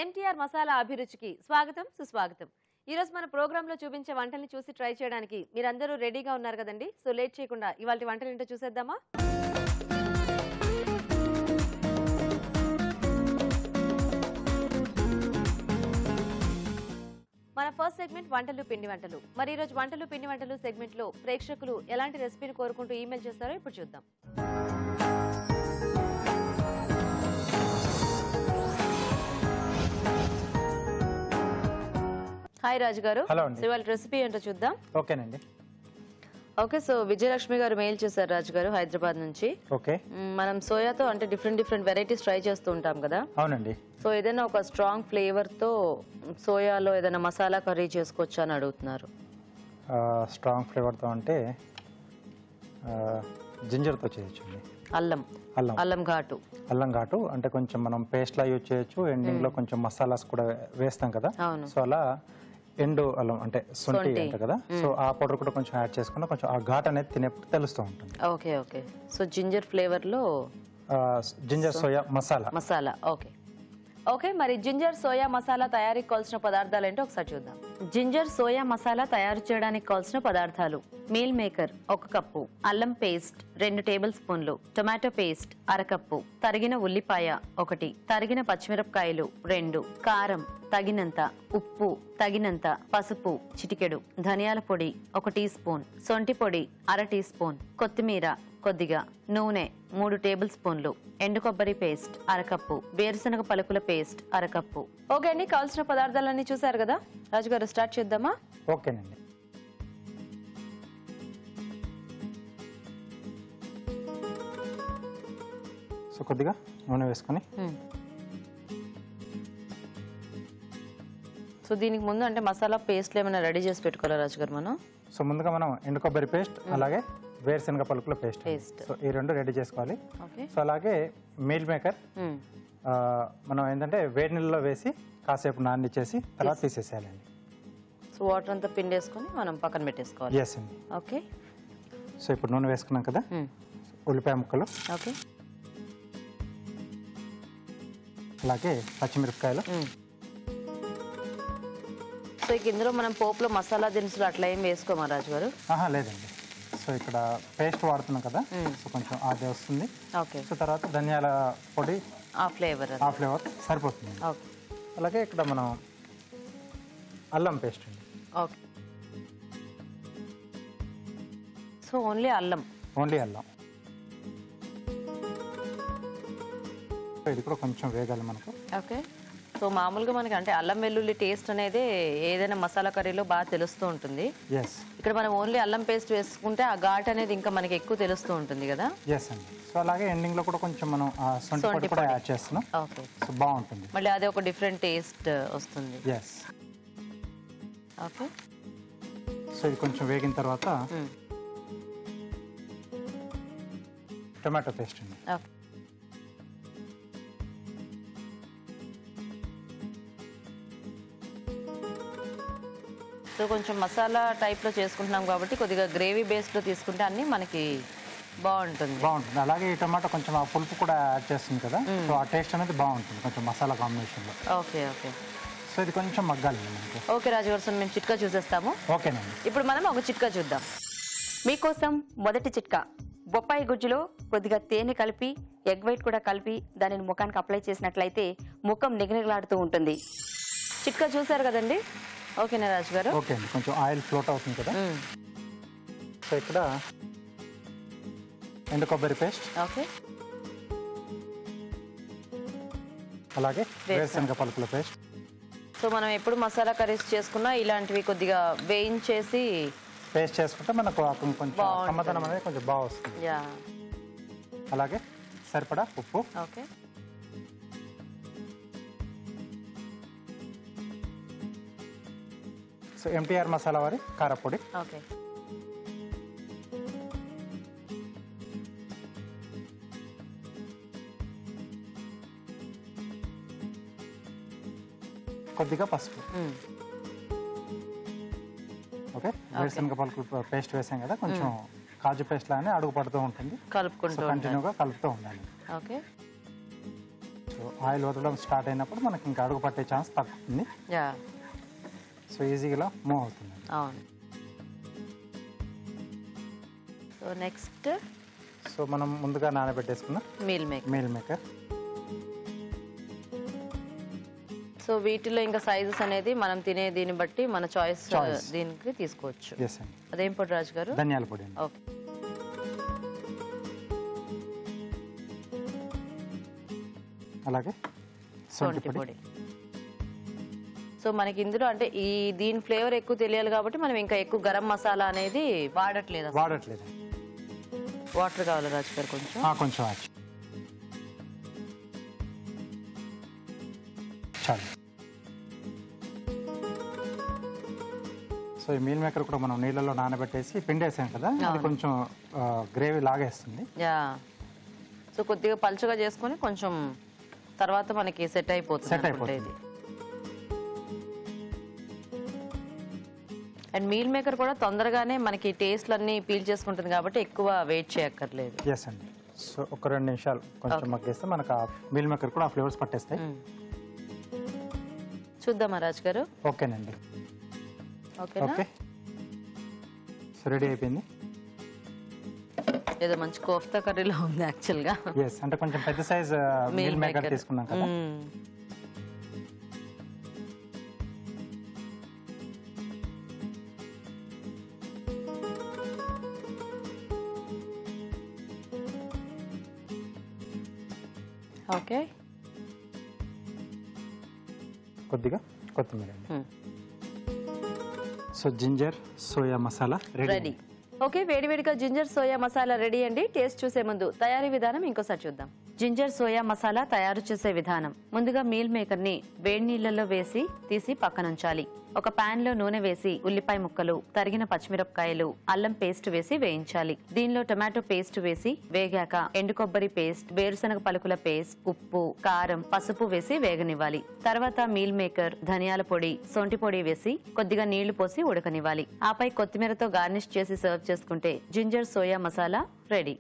ఎన్టీఆర్ మసాలా అభిరుచికి స్వాగతం సుస్వాగతం. ఈ రోజు మన ప్రోగ్రామ్ లో చూపించే వంటల్ని చూసి ట్రై చేయడానికి మీరందరూ రెడీగా ఉన్నారు కదండి. సో లేట్ చేయకుండా ఇవాల్టి వంటలు ఏంటో చూసేద్దామా? మన ఫస్ట్ సెగ్మెంట్ వంటలు పిండి వంటలు. మరి ఈ రోజు వంటలు పిండి వంటలు సెగ్మెంట్ లో ప్రేక్షకులు ఎలాంటి రెసిపీని కోరుకుంటూ ఈమెయిల్ చేస్తారో ఇప్పుడు చూద్దాం. హాయ్ రాజు గారు. ఇవాళ రెసిపీ ఏంటో చూద్దాం. ఓకేనండి. ఓకే, సో విజయలక్ష్మి గారు మెయిల్ చేశారు రాజు గారు హైదరాబాద్ నుంచి. ఓకే, మనం సోయాతో అంటే డిఫరెంట్ వెరైటీస్ ట్రై చేస్తూ ఉంటాం కదా. అవునండి. సో ఏదైనా ఒక స్ట్రాంగ్ ఫ్లేవర్ తో సోయాలో ఏదైనా మసాలా కర్రీ చేసుకోవచ్చా అని అడుగుతున్నారు. స్ట్రాంగ్ ఫ్లేవర్ తో అంటే జింజర్ తో చేయొచ్చు. అల్లం ఘాటు అంటే కొంచెం మనం పేస్ట్ లా యూజ్ చేయొచ్చు. ఎండింగ్ లో కొంచెం మసాలాస్ కూడా వేస్తాం కదా. సో అలా ఎండు అల్లం అంటే శొంఠి అంటే కదా. సో ఆ పౌడర్ కూడా కొంచెం యాడ్ చేసుకున్నా కొంచెం ఆ ఘాట్ అనేది తినేప్పుడు తెలుస్తూ ఉంటుంది. Okay okay, so ginger flavour లో ginger soya masala. Okay okay, మరి జింజర్ సోయా మసాలా తయారీకి కావాల్సిన పదార్థాలు ఏంటో ఒకసారి చూద్దాం. జింజర్ సోయా మసాలా తయారు చేయడానికి కావాల్సిన పదార్థాలు: మీల్ మేకర్ 1 కప్పు, అల్లం పేస్ట్ 2 టేబుల్ స్పూన్లు, టొమాటో పేస్ట్ 1/2 కప్పు, తరిగిన ఉల్లిపాయ 1, తరిగిన పచ్చిమిరపకాయలు 2, కారం తగినంత, ఉప్పు తగినంత, పసుపు చిటికెడు, ధనియాల పొడి 1 టీ స్పూన్, సొంటి పొడి 1/2 టీ స్పూన్, కొత్తిమీర కొద్దిగా, నూనె 3 టేబుల్ స్పూన్లు, ఎండు కొబ్బరి పేస్ట్ 1/2 కప్పు, వేరుశనగ పలుకుల పేస్ట్ 1/2 కప్పు. ఓకే అండి, కావాల్సిన పదార్థాలన్నీ చూసారు కదా. రాజుగారు స్టార్ట్ చేద్దామా? ఓకేనండి. సో కొద్దిగా నూనె వేసుకొని, సో దీనికి ముందు అంటే మసాలా పేస్ట్లు ఏమైనా రెడీ చేసి పెట్టుకోవాలా రాజుగారు మనం? సో ముందుగా మనం ఎండు కొబ్బరి పేస్ట్ అలాగే వేరుశనగ పలుకుల పేస్ట్, సో ఈ 2 రెడీ చేసుకోవాలి. సో అలాగే మీల్ మేకర్ మనం ఏంటంటే వేడి నీళ్ళలో వేసి కాసేపు నాననిచ్చేసి తర్వాత తీసేసేయాలండి. సో వాటర్ అంతా పిండేసుకొని మనం పక్కన పెట్టేసుకోవాలి. ఎస్ అండి. ఓకే, సో ఇప్పుడు నూనె వేసుకున్నాం కదా. ఉల్లిపాయ ముక్కలు, ఓకే, అలాగే పచ్చిమిరపకాయలు. సో ఇందులో మనం పోపులో మసాలా దినుసులు అట్లా ఏం వేసుకోమా రాజు గారు? లేదండి. సో ఇక్కడ పేస్ట్ వాడుతున్నాం కదా, సో కొంచెం అది వస్తుంది. ఓకే, సో తర్వాత ధనియాల పొడి ఆ ఫ్లేవర్ సరిపోతుంది. ఓకే, అలాగే ఇక్కడ మనం అల్లం పేస్ట్ అండి. ఓకే, సో ఓన్లీ అల్లం. ఇది కూడా కొంచెం వేగాలి మనకు. ఓకే, సో మామూలుగా మనకి అంటే అల్లం వెల్లుల్లి టేస్ట్ అనేది ఏదైనా మసాలా కర్రీలో బాగా తెలుస్తూ ఉంటుంది. ఇక్కడ మనం ఓన్లీ అల్లం పేస్ట్ వేసుకుంటే ఆ ఘాట్ అనేది ఇంకా మనకి ఎక్కువ తెలుస్తూ ఉంటుంది కదా. సో అలాగే ఎండింగ్ లో కూడా కొంచెం మనం శొంఠి పొడి కూడా యాడ్ చేస్తున్నాం. ఓకే, సో బాగుంటుంది. మళ్ళీ అది ఒక డిఫరెంట్ టేస్ట్ వస్తుంది. ఓకే, సో ఇది కొంచెం వేగిన తర్వాత టొమాటో పేస్ట్ అండి. ఓకే, సో కొంచెం మసాలా టైప్లో చేసుకుంటున్నాం కాబట్టి కొద్దిగా గ్రేవీ బేస్లో తీసుకుంటే అన్నీ మనకి బాగుంటుంది. అలాగే ఈ టమాటో కొంచెం ఆ పులుపు కూడా యాడ్ చేస్తుంది కదా. సో ఆ టేస్ట్ అనేది బాగుంటుంది కొంచెం మసాలా కాంబినేషన్లో. ఓకే ఓకే, సో ఇది కొంచెం మగ్గాలి మనకి. ఓకే రాజుగారు, మేము చిట్కా చూసేస్తాము. ఓకేనండి. ఇప్పుడు మనం ఒక చిట్కా చూద్దాం. మీకోసం మొదటి చిట్కా: బొప్పాయి గుజ్జులో కొద్దిగా తేనె కలిపి ఎగ్ వైట్ కూడా కలిపి దానిని ముఖానికి అప్లై చేసినట్లయితే ముఖం నిగనిగలాడుతూ ఉంటుంది. చిట్కా చూసారు కదండి. ఓకేనా రాజు గారు? ఓకే అండి. కొంచెం ఆయిల్ ఫ్లోట్ అవుతుంది కదా. సో ఇక్కడ ఎండు కొబ్బరి పేస్ట్, ఓకే, అలాగే వేరుశనగ పలుకుల పేస్ట్. సో మనం ఎప్పుడు మసాలా కర్రీస్ చేసుకున్నా ఇలాంటివి కొద్దిగా వేయించేసి పేస్ట్ చేసుకుంటే మనకు కొంచెం కమ్మదనం అనేది కొంచెం బాగా వస్తుంది. అలాగే సరిపడా ఉప్పు. ఓకే, సో ఎంటీఆర్ మసాలా వారి కారపొడి. ఓకే, కొద్దిగా పసుపు. ఓకే, వేరుశనగ పలుకుల పేస్ట్ వేసాం కదా, కొంచెం కాజు పేస్ట్ లానే అడుగు పడుతూ ఉంటుంది. కలుపుకుంటూ కంటిన్యూగా కలుపుతూ ఉండాలి. ఓకే, సో ఆయిల్ వదలడం స్టార్ట్ అయినప్పుడు మనకి ఇంకా అడుగు పట్టే ఛాన్స్ తగ్గుతుంది. సో ఈజీగా ఇలా మూవ్ అవుతుంది. అవును. సో నెక్స్ట్ సో మనం ముందుగా నానబెట్టేసుకున్న మీల్ మేకర్. సో వీటిలో ఇంకా సైజెస్ అనేది మనం తినే దీన్ని బట్టి మన చాయిస్ దీనికి తీసుకోవచ్చు. అదేం పొడి రాజు గారు? ధనియాల పొడి. ఓకే. అలాగే సొంటి పొడి. సో మనకి ఇందులో అంటే దీని ఫ్లేవర్ ఎక్కువ తెలియాలి కాబట్టి మనం ఇంకా ఎక్కువ గరం మసాలా అనేది వాడట్లేదు. వాటర్ కావాలి రాజు గారు? కొంచెం చాలు. సో ఈ మీల్ మేకర్ కూడా మనం నీళ్ళలో నానబెట్టేసి పిండేసాం కదా, అది కొంచెం గ్రేవీ లాగేస్తుంది. సో కొద్దిగా పలుచగా చేసుకొని కొంచెం తర్వాత మనకి సెట్ అయిపోతుంది. అండ్ మీల్ మేకర్ కూడా తొందరగానే మనకి టేస్ట్ అన్ని పీల్ చేసుకుంటుంది కాబట్టి ఎక్కువ వెయిట్ చేయక్కర్లేదు. ఎస్ అండి. సో ఒక 2 నిమిషాలు కొంచెం మగ్గేస్తే మనకు ఆ మీల్ మేకర్ కూడా ఆ ఫ్లేవర్స్ పట్టేస్తాయి. చూద్దామా రాజు గారు? ఓకేనండి. ఓకే. సో రెడీ అయిపోయింది. ఏదో మంచి కోఫ్తా కర్రీలో ఉంది యాక్చువల్గా. ఎస్, అంటే కొంచెం పెద్ద సైజ్ మీల్ మేకర్ తీసుకున్నాం కదా. ఓకే. కొద్దిగా కొత్తిమీర. So ginger soya masala ready. Okay, వేడివేడిగా జింజర్ సోయా మసాలా రెడీ అండి. టేస్ట్ చూసే ముందు తయారీ విధానం ఇంకోసారి చూద్దాం. జింజర్ సోయా మసాలా తయారు చేసే విధానం: ముందుగా మీల్ మేకర్ ని వేడి నీళ్లలో వేసి తీసి పక్కనుంచాలి. ఒక పాన్ లో నూనె వేసి ఉల్లిపాయ ముక్కలు, తరిగిన పచ్చిమిరపకాయలు, అల్లం పేస్ట్ వేసి వేయించాలి. దీనిలో టొమాటో పేస్ట్ వేసి వేగాక ఎండు కొబ్బరి పేస్ట్, వేరుశనగ పలుకుల పేస్ట్, ఉప్పు, కారం, పసుపు వేసి వేగనివ్వాలి. తర్వాత మీల్ మేకర్, ధనియాల పొడి, సొంటి పొడి వేసి కొద్దిగా నీళ్లు పోసి ఉడకనివ్వాలి. ఆపై కొత్తిమీరతో గార్నిష్ చేసి సర్వ్ చేసుకుంటే ginger soya masala ready.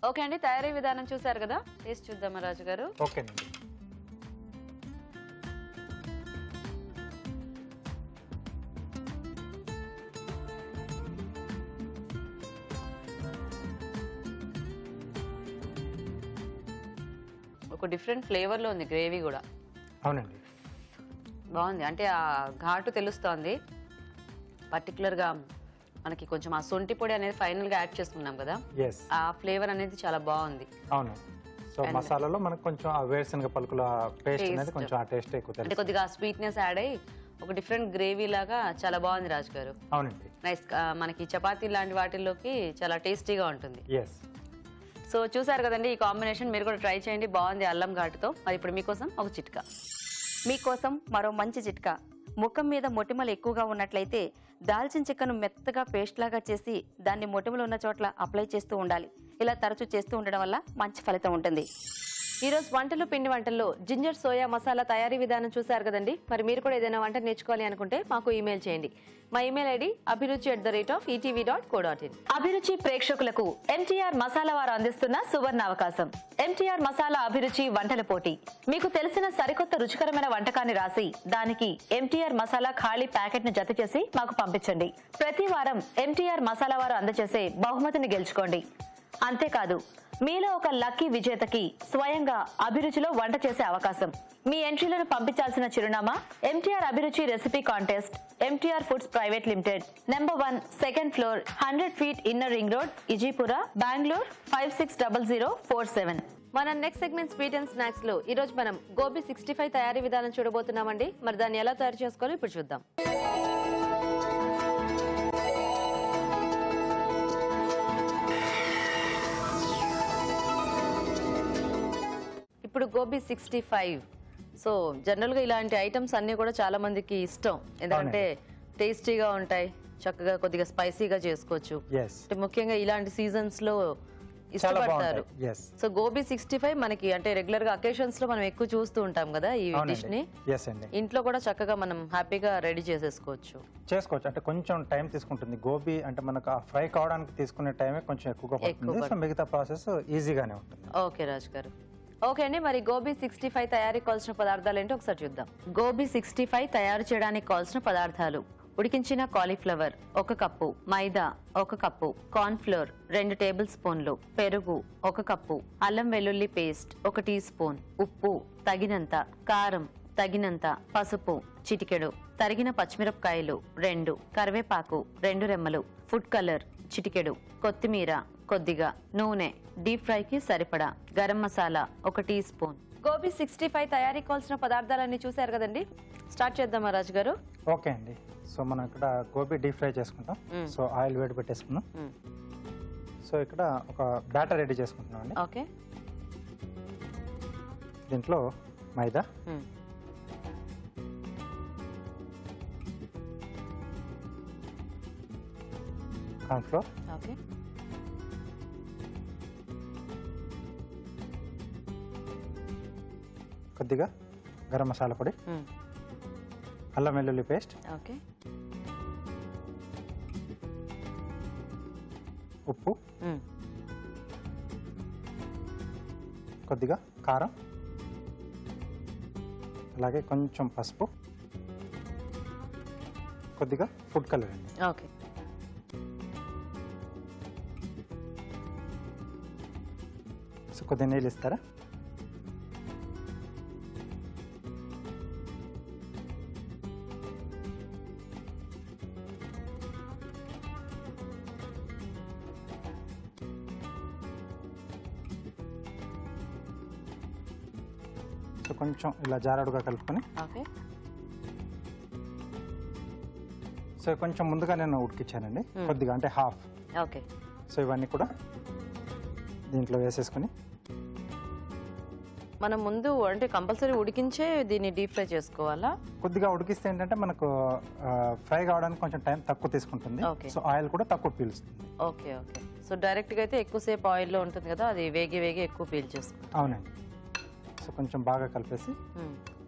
Okay అండి, తయారీ విధానం చూసారు కదా. టేస్ట్ చూద్దామా రాజు గారు? ఓకేనండి. ఒక డిఫరెంట్ ఫ్లేవర్ లో ఉంది గ్రేవీ కూడా. అవునండి, బాగుంది. అంటే ఆ ఘాటు తెలుస్తోంది. పర్టికులర్ గా మనకి కొంచెం ఆ సొంటి పొడి అనేది ఫైనల్ గా యాడ్ చేసుకున్నాం కదా, ఆ ఫ్లేవర్ అనేది చాలా బాగుంది. అవును. సో మసాలాలో మనకు కొంచెం ఆ వేరుశనగ పలుకుల పేస్ట్ అనేది కొంచెం ఆ టేస్ట్ ఎక్కువ తెలుస్తుంది. అంటే కొద్దిగా స్వీట్నెస్ యాడ్ అయ్యి ఒక డిఫరెంట్ గ్రేవీ లాగా చాలా బాగుంది రాజు గారు. అవునండి. నైస్. మనకి చపాతీ లాంటి వాటిల్లోకి చాలా టేస్టీగా ఉంటుంది. ఎస్. సో చూసారు కదండి ఈ కాంబినేషన్, మీరు కూడా ట్రై చేయండి, బాగుంది అల్లం ఘాటుతో. మరి ఇప్పుడు మీకోసం ఒక చిట్కా. మీకోసం మరో మంచి చిట్కా. ముఖం మీద మొటిమలు ఎక్కువగా ఉన్నట్లయితే దాల్చిన చెక్కను మెత్తగా పేస్ట్ లాగా చేసి దాన్ని మొటిమలు ఉన్న చోట్ల అప్లై చేస్తూ ఉండాలి. ఇలా తరచూ చేస్తూ ఉండడం వల్ల మంచి ఫలితం ఉంటుంది. ఈరోజు వంటలు పిండి వంటల్లో జింజర్ సోయా మసాలా తయారీ విధానం చూసారు కదండి. మరి మీరు కూడా ఏదైనా వంట నేర్చుకోవాలి అనుకుంటే మాకు ఈమెయిల్ చేయండి. మా ఈమెయిల్ ఐడి abhiruchi@etv.co.in. అభిరుచి ప్రేక్షకులకు MTR మసాలా వారు అందిస్తున్న సువర్ణ అవకాశం. MTR మసాలా అభిరుచి వంటల పోటీ. మీకు తెలిసిన సరికొత్త రుచికరమైన వంటకాన్ని రాసి దానికి MTR మసాలా ఖాళీ ప్యాకెట్ ను జత చేసి మాకు పంపించండి. ప్రతి వారం MTR మసాలా వారు అందజేసే బహుమతిని గెలుచుకోండి. అంతేకాదు, మీలో ఒక లక్కీ విజేతకి స్వయంగా అభిరుచిలో వంట చేసే అవకాశం. మీ ఎంట్రీలను పంపించాల్సిన చిరునామా MTR అభిరుచి recipe contest, MTR foods private limited, number 1, second floor, 100 feet inner ring road, Ejipura, Bengaluru 560047. మన next segment sweet and snacks లో ఈ రోజు మనం గోబీ 65 తయారీ విధానం చూడబోతున్నామండి. మరి దాన్ని ఎలా తయారు చేసుకోవాలో ఇప్పుడు చూద్దాం. ఇప్పుడు గోబీ 65. సో జనరల్ గా ఇలాంటి ఐటమ్స్ అన్ని కూడా చాలా మందికి ఇష్టం, ఎందుకంటే టేస్టీగా ఉంటాయి, చక్కగా కొద్దిగా స్పైసీగా చేసుకోవచ్చు. అంటే ముఖ్యంగా ఇలాంటి సీజన్స్ లో ఇష్టపడతారు. yes సో గోబీ 65 మనకి అంటే రెగ్యులర్ గా అకేషన్స్ లో మనం ఎక్కువ చూస్తూ ఉంటాం కదా ఈ డిష్ ని. yes అండి. ఇంట్లో కూడా చక్కగా మనం హ్యాపీగా రెడీ చేసుకోవచ్చు. అంటే కొంచెం టైం తీసుకుంటుంది. గోబీ అంటే మనకు ఫ్రై కావడానికి తీసుకునే టైమే కొంచెం ఎక్కువగా పడుతుంది. సో మిగతా ప్రాసెస్ ఈజీగానే ఉంటుంది. ఓకే రాజ్ గారు. ఓకే అండి, మరి గోబీ 65 తయారీకి కావాల్సిన పదార్థాలు ఏంటో ఒకసారి చూద్దాం. గోబీ 65 తయారు చేయడానికి కావాల్సిన పదార్థాలు: ఉడికించిన కాలీఫ్లవర్ 1 కప్పు, మైదా 1 కప్పు, కార్న్ ఫ్లోర్ 2 టేబుల్ స్పూన్లు, పెరుగు 1 కప్పు, అల్లం వెల్లుల్లి పేస్ట్ 1 టీ స్పూన్, ఉప్పు తగినంత, కారం తగినంత, పసుపు చిటికెడు, తరిగిన పచ్చిమిరపకాయలు 2, కరివేపాకు 2 రెమ్మలు, ఫుడ్ కలర్ చిటికెడు, కొత్తిమీర కొద్దిగా, నూనె, డీప్ ఫ్రైకి సరిపడా, గరం మసాలా 1 టీ స్పూన్. గోబీ 65 తయారీకి కావాల్సిన పదార్థాలన్నీ చూసారు కదండి. స్టార్ట్ చేద్దామా రాజు గారు? ఓకే అండి. సో మనం ఇక్కడ గోబీ డీప్ ఫ్రై చేసుకుంటాం. సో ఆయిల్ వేడి పెట్టేసుకుందాం. సో ఇక్కడ ఒక బ్యాటర్ రెడీ చేసుకుంటున్నాం అండి. ఓకే. దీంట్లో మైదా, కార్న్ ఫ్లోర్, ఓకే, కొద్దిగా గరం మసాలా పొడి, అల్లం వెల్లుల్లి పేస్ట్, ఓకే, ఉప్పు, కొద్దిగా కారం, అలాగే కొంచెం పసుపు, కొద్దిగా ఫుడ్ కలర్ అండి. ఓకే. సో కొద్దిగా నీళ్ళు ఇస్తారా? సో కొంచెం ఇలా జారుడుగా కలుపుకొని, ఓకే. సో కొంచెం ముందుగా నేను ఉడికించానండి, కొద్దిగా అంటే హాఫ్. ఓకే. సో ఇవన్నీ కూడా దీంట్లో వేసేసుకొని మనం ముందు అంటే కంపల్సరీ ఉడికించే దీన్ని డీప్ ఫ్రై చేసుకోవాలా? కొద్దిగా ఉడికిస్తే ఏంటంటే మనకు ఫ్రై కావడానికి కొంచెం టైం తక్కువ తీసుకుంటుంది. సో ఆయిల్ కూడా తక్కువ పీలుస్తుంది. Okay, okay. సో డైరెక్ట్ గా అయితే ఎక్కువసేపు ఆయిల్ లో ఉంటుంది కదా, అది వేగి ఎక్కువ పీల్చేస్తుంది. అవునండి. సో కొంచెం బాగా కలిపేసి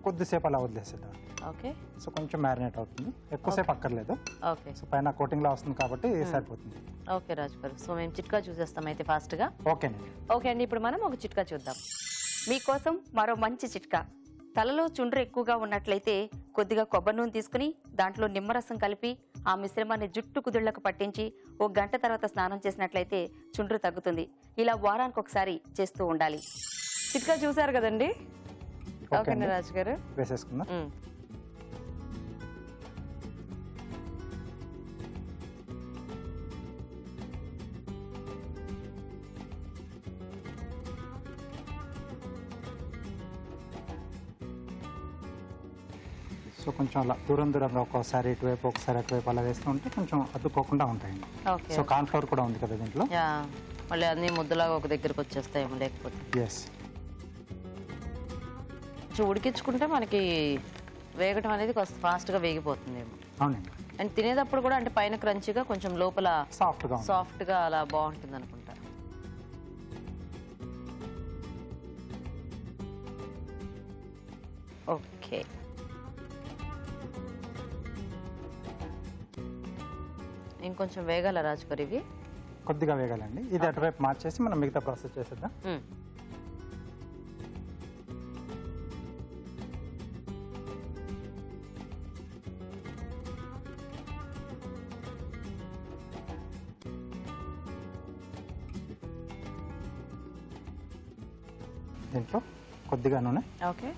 కొద్దిసేపు అలా వదిలేసేద్దాం. ఓకే. సో కొంచెం మ్యారినేట్ అవుతుంది, ఎక్కువసేపు అక్కర్లేదు. ఓకే. సో పైన కోటింగ్ లా వస్తుంది కాబట్టి సరిపోతుంది. ఓకే రాజు గారు. సో మేము చిట్కా చూసేస్తాం అయితే ఫాస్ట్ గా. ఓకేనండి. ఓకే అండి, ఇప్పుడు మనం ఒక చిట్కా చూద్దాం. మీకోసం మరో మంచి చిట్కా. తలలో చుండ్రు ఎక్కువగా ఉన్నట్లయితే కొద్దిగా కొబ్బరి నూనె తీసుకుని దాంట్లో నిమ్మరసం కలిపి ఆ మిశ్రమాన్ని జుట్టు కుదుళ్లకు పట్టించి 1 గంట తర్వాత స్నానం చేసినట్లయితే చుండ్రు తగ్గుతుంది. ఇలా వారానికి ఒకసారి చేస్తూ ఉండాలి. చిట్కా చూసారు కదండి. ఓకే రాజు గారు, వేసేసుకుందాం. సో కొంచెం అలా దూరంగా ఒక్కోసారి ఇటువైపు ఒకసారి అటువైపు అలా వేస్తూ ఉంటే కొంచెం అద్దుకోకుండా ఉంటాయండి. సో కార్న్ ఫ్లోర్ కూడా ఉంది కదా దీంట్లో, మళ్ళీ అన్ని ముద్దలాగా ఒక దగ్గరకు వచ్చేస్తాయేమో లేకపోతే. ఎస్. కొంచెం ఉడికించుకుంటే మనకి వేగటం అనేది కొంచెం ఫాస్ట్గా వేగిపోతుందేమో. అవునండి. అండ్ తినేటప్పుడు కూడా అంటే పైన క్రంచిగా కొంచెం లోపల సాఫ్ట్గా అలా బాగుంటుంది అనుకుంటా. ఓకే. ఇంకొంచెం వేగాల రాజు గారు? ఇవి కొద్దిగా వేగాలండి. ఇది అటువైపు మార్చేసి మనం మిగతా ప్రాసెస్ చేసేద్దాం. దీంట్లో కొద్దిగా నూనె, ఓకే,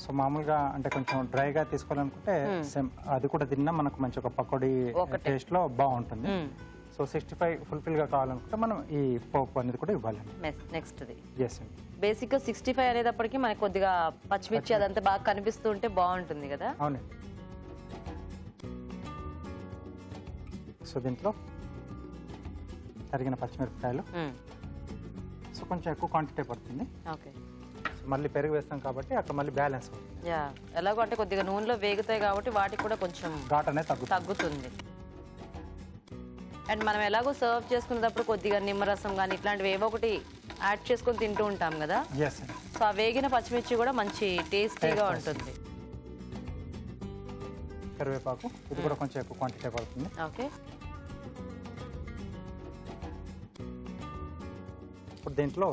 సో మామూలుగా అంటే కొంచెం డ్రైగా తీసుకోవాలనుకుంటే సేమ్ అది కూడా తిన్నా మనకు మంచి ఒక పకోడీ టేస్ట్ లో బాగుంటుంది. సో 65 ఫుల్ఫిల్ గా కావాలనుకుంటే మనం ఈ పోపు అనేది కూడా ఇవ్వాలి. నెక్స్ట్ ఎస్ అండి. బేసిక్ గా 65 అనేటప్పటికి మనకి కొద్దిగా పచ్చిమిర్చి అదంతా బాగా కనిపిస్తూ ఉంటే బాగుంటుంది కదా. అవునండి. సో దీంట్లో తరిగిన పచ్చిమిరపకాయలు, సో కొంచెం ఎక్కువ క్వాంటిటీ పడుతుంది. ఓకే. సో మళ్ళీ పెరుగు వేస్తాం కాబట్టి అక్కడ మళ్ళీ బ్యాలెన్స్ అవుతుంది. యా, ఎలాగో అంటే కొద్దిగా నూనెలో వేగుతాయి కాబట్టి వాటికి కూడా కొంచెం ఘాట్ అనేది తగ్గుతుంది. అండ్ మనం ఎలాగో సర్వ్ చేసుకునేటప్పుడు కొద్దిగా నిమ్మరసం కానీ ఇట్లాంటివి ఏవో ఒకటి యాడ్ చేసుకొని తింటూ ఉంటాం కదా. సో ఆ వేగిన పచ్చిమిర్చి కూడా మంచి టేస్టీగా ఉంటుంది. కరివేపాకు ఇది కూడా కొంచెం ఎక్కువ క్వాంటిటీ పడుతుంది. ఓకే, ఇప్పుడు దీంట్లో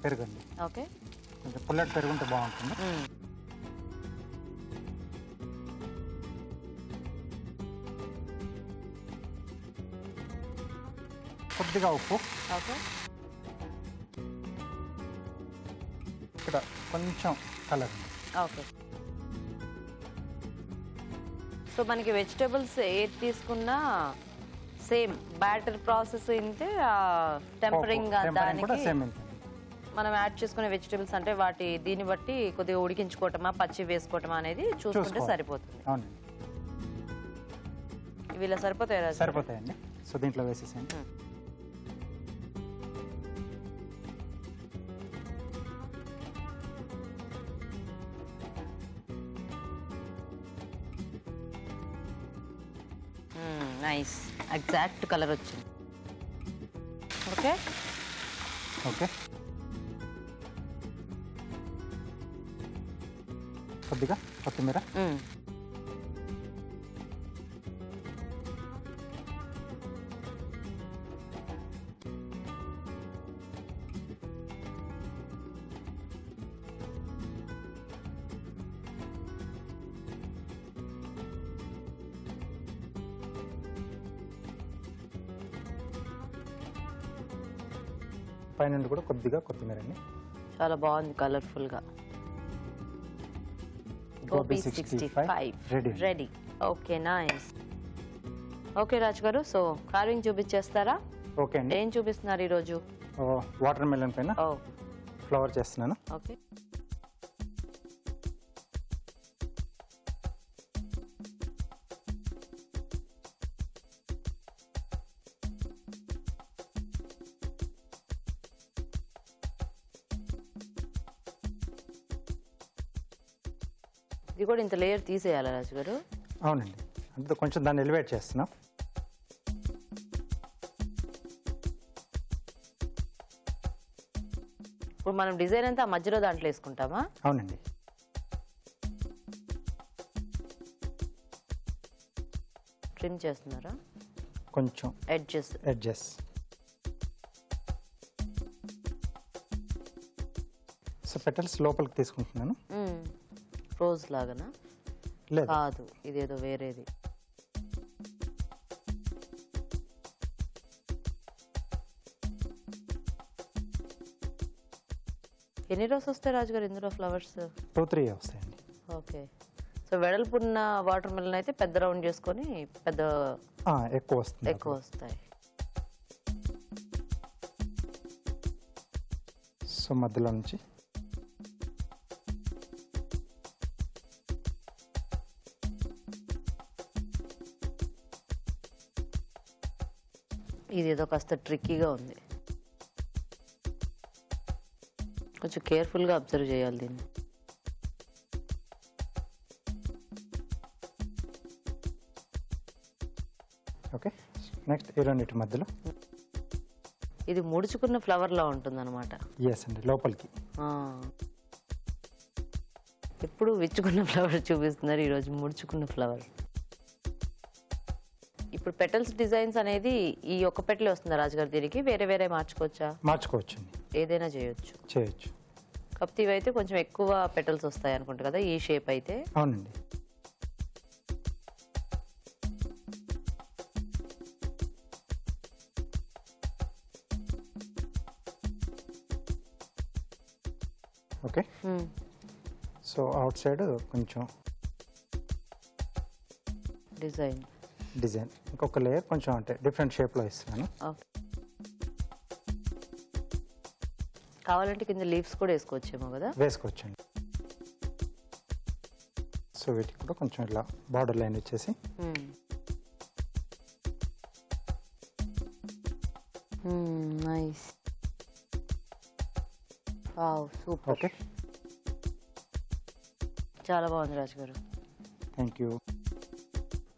పెరుగండి. ఓకే, కొంచెం పుల్లటి పెరుగు ఉంటే బాగుంటుంది. కొద్దిగా ఉప్పు. ఓకే, ఇక్కడ కొంచెం కలర్. ఓకే. సో మనకి వెజిటేబుల్స్ ఏది తీసుకున్నా సేమ్ బ్యాటర్ ప్రాసెస్ ఇంతే, టెంపరింగ్ దానికి మనం యాడ్ చేసుకునే వెజిటేబుల్స్ అంటే వాటి దీన్ని బట్టి కొద్దిగా ఉడికించుకోవటమా పచ్చి వేసుకోవటమా అనేది చూసుకుంటే సరిపోతుంది. ఇవి ఇలా సరిపోతాయండి. సో దీంట్లో వేసేసేయండి. నైస్, ఎగ్జాక్ట్ కలర్ వచ్చింది. Okay, okay. కొద్దిగా కొత్తిమీర. పైన కూడా కొద్దిగా కొత్తిమీర అండి. చాలా బాగుంది కలర్ఫుల్ గా. Gobi 65 ready. Okay, nice. Okay Raju garu, so carving చూపించేస్తారా? ఓకే అండి. ఏం చూపిస్తున్నారు ఈరోజు? వాటర్ మెలన్ పైన ఫ్లవర్ చేస్తున్నాను. ఓకే, ఇది కూడా ఇంత లేయర్ తీసేయాలా రాజు గారు? అవునండి, అంతే కొంచెం దాన్ని ఎలివేట్ చేస్తున్నాం. ఇప్పుడు మనం డిజైన్ అంతా మధ్యలో దాంట్లో వేసుకుంటామా? అవునండి. ట్రిమ్ చేస్తున్నారా? కొంచెం ఎడ్జెస్. సో పెటల్స్ లోపలికి తీసుకుంటున్నాను. రోజ్ లాగానా? లేదు, కాదు, ఇదేదో వేరేది. ఎన్ని రోజు వస్తాయి రాజు గారు ఇందులో ఫ్లవర్స్? 2-3 వస్తాయండి. ఓకే, సో వెడల్పున్న వాటర్ మెలన్ అయితే పెద్ద రౌండ్ చేసుకొని పెద్ద ఎక్కువ వస్తాయి. సో మధ్యలో నుంచి ఇదేదో కాస్త ట్రిక్కీగా ఉంది, కొంచెం కేర్ఫుల్గా అబ్జర్వ్ చేయాలి దీన్ని. ఓకే, నెక్స్ట్ ఈ రెండింటి మధ్యలో ఇది ముడుచుకున్న ఫ్లవర్ లా ఉంటుంది అనమాట. ఎస్ అండి, లోపలికి. ఎప్పుడు విచ్చుకున్న ఫ్లవర్ చూపిస్తున్నారు, ఈరోజు ముడుచుకున్న ఫ్లవర్. ఇప్పుడు పెటల్స్ డిజైన్స్ అనేది ఈ ఒక్క పెటలే వస్తుందా రాజుగారు? దీనికి వేరే వేరే మార్చుకోవచ్చు, ఏదైనా చేయొచ్చు. కాకపోతే ఇవైతే కొంచెం ఎక్కువ పెటల్స్ వస్తాయి అనుకుంటా కదా ఈ షేప్ అయితే? అవునండి. ఓకే, సో అవుట్ సైడ్ కొంచెం డిజైన్ ఇంకొక లేయర్ కొంచెం అంటే డిఫరెంట్ షేప్లో ఇస్తున్నాను. కావాలంటే కింద లీవ్స్ కూడా వేసుకోవచ్చేమో కదా? వేసుకోవచ్చండి. సో వీటికి కూడా కొంచెం ఇలా బార్డర్ లైన్ ఇచ్చేసి నైస్. Wow super. ఓకే, చాలా బాగుంది రాజు గారు. Thank you.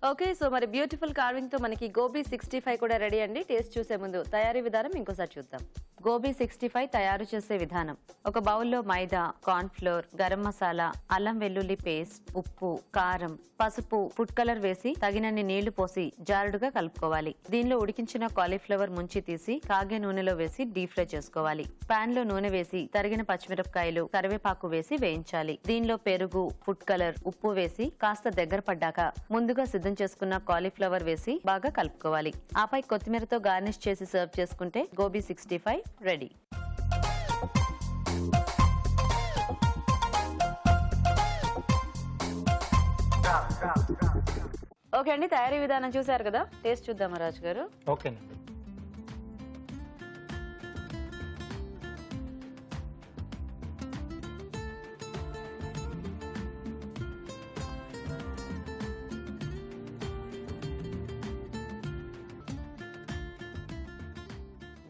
ఓకే, సో మరి బ్యూటిఫుల్ కార్వింగ్ తో మనకి గోబీ 65 కూడా రెడీ అండి. టేస్ట్ చూసే ముందు తయారీ విధానం ఇంకోసారి చూద్దాం. గోబీ 65 తయారు చేసే విధానం: ఒక బౌల్లో మైదా, కార్న్ ఫ్లోర్, గరం మసాలా, అల్లం వెల్లుల్లి పేస్ట్, ఉప్పు, కారం, పసుపు, ఫుడ్ కలర్ వేసి తగినన్ని నీళ్లు పోసి జారుడుగా కలుపుకోవాలి. దీనిలో ఉడికించిన కాలీఫ్లవర్ ముంచి తీసి కాగే నూనెలో వేసి డీప్ ఫ్రై చేసుకోవాలి. పాన్ లో నూనె వేసి తరిగిన పచ్చిమిరపకాయలు, కరివేపాకు వేసి వేయించాలి. దీనిలో పెరుగు, ఫుడ్ కలర్, ఉప్పు వేసి కాస్త దగ్గర పడ్డాక ముందుగా సిద్ధం చేసుకున్న కాలీఫ్లవర్ వేసి బాగా కలుపుకోవాలి. ఆపై కొత్తిమీరతో గార్నిష్ చేసి సర్వ్ చేసుకుంటే గోబీ 65 రెడీ. ఓకే అండి, తయారీ విధానం చూసారు కదా, టేస్ట్ చూద్దామా రాజు గారు? ఓకేనండి.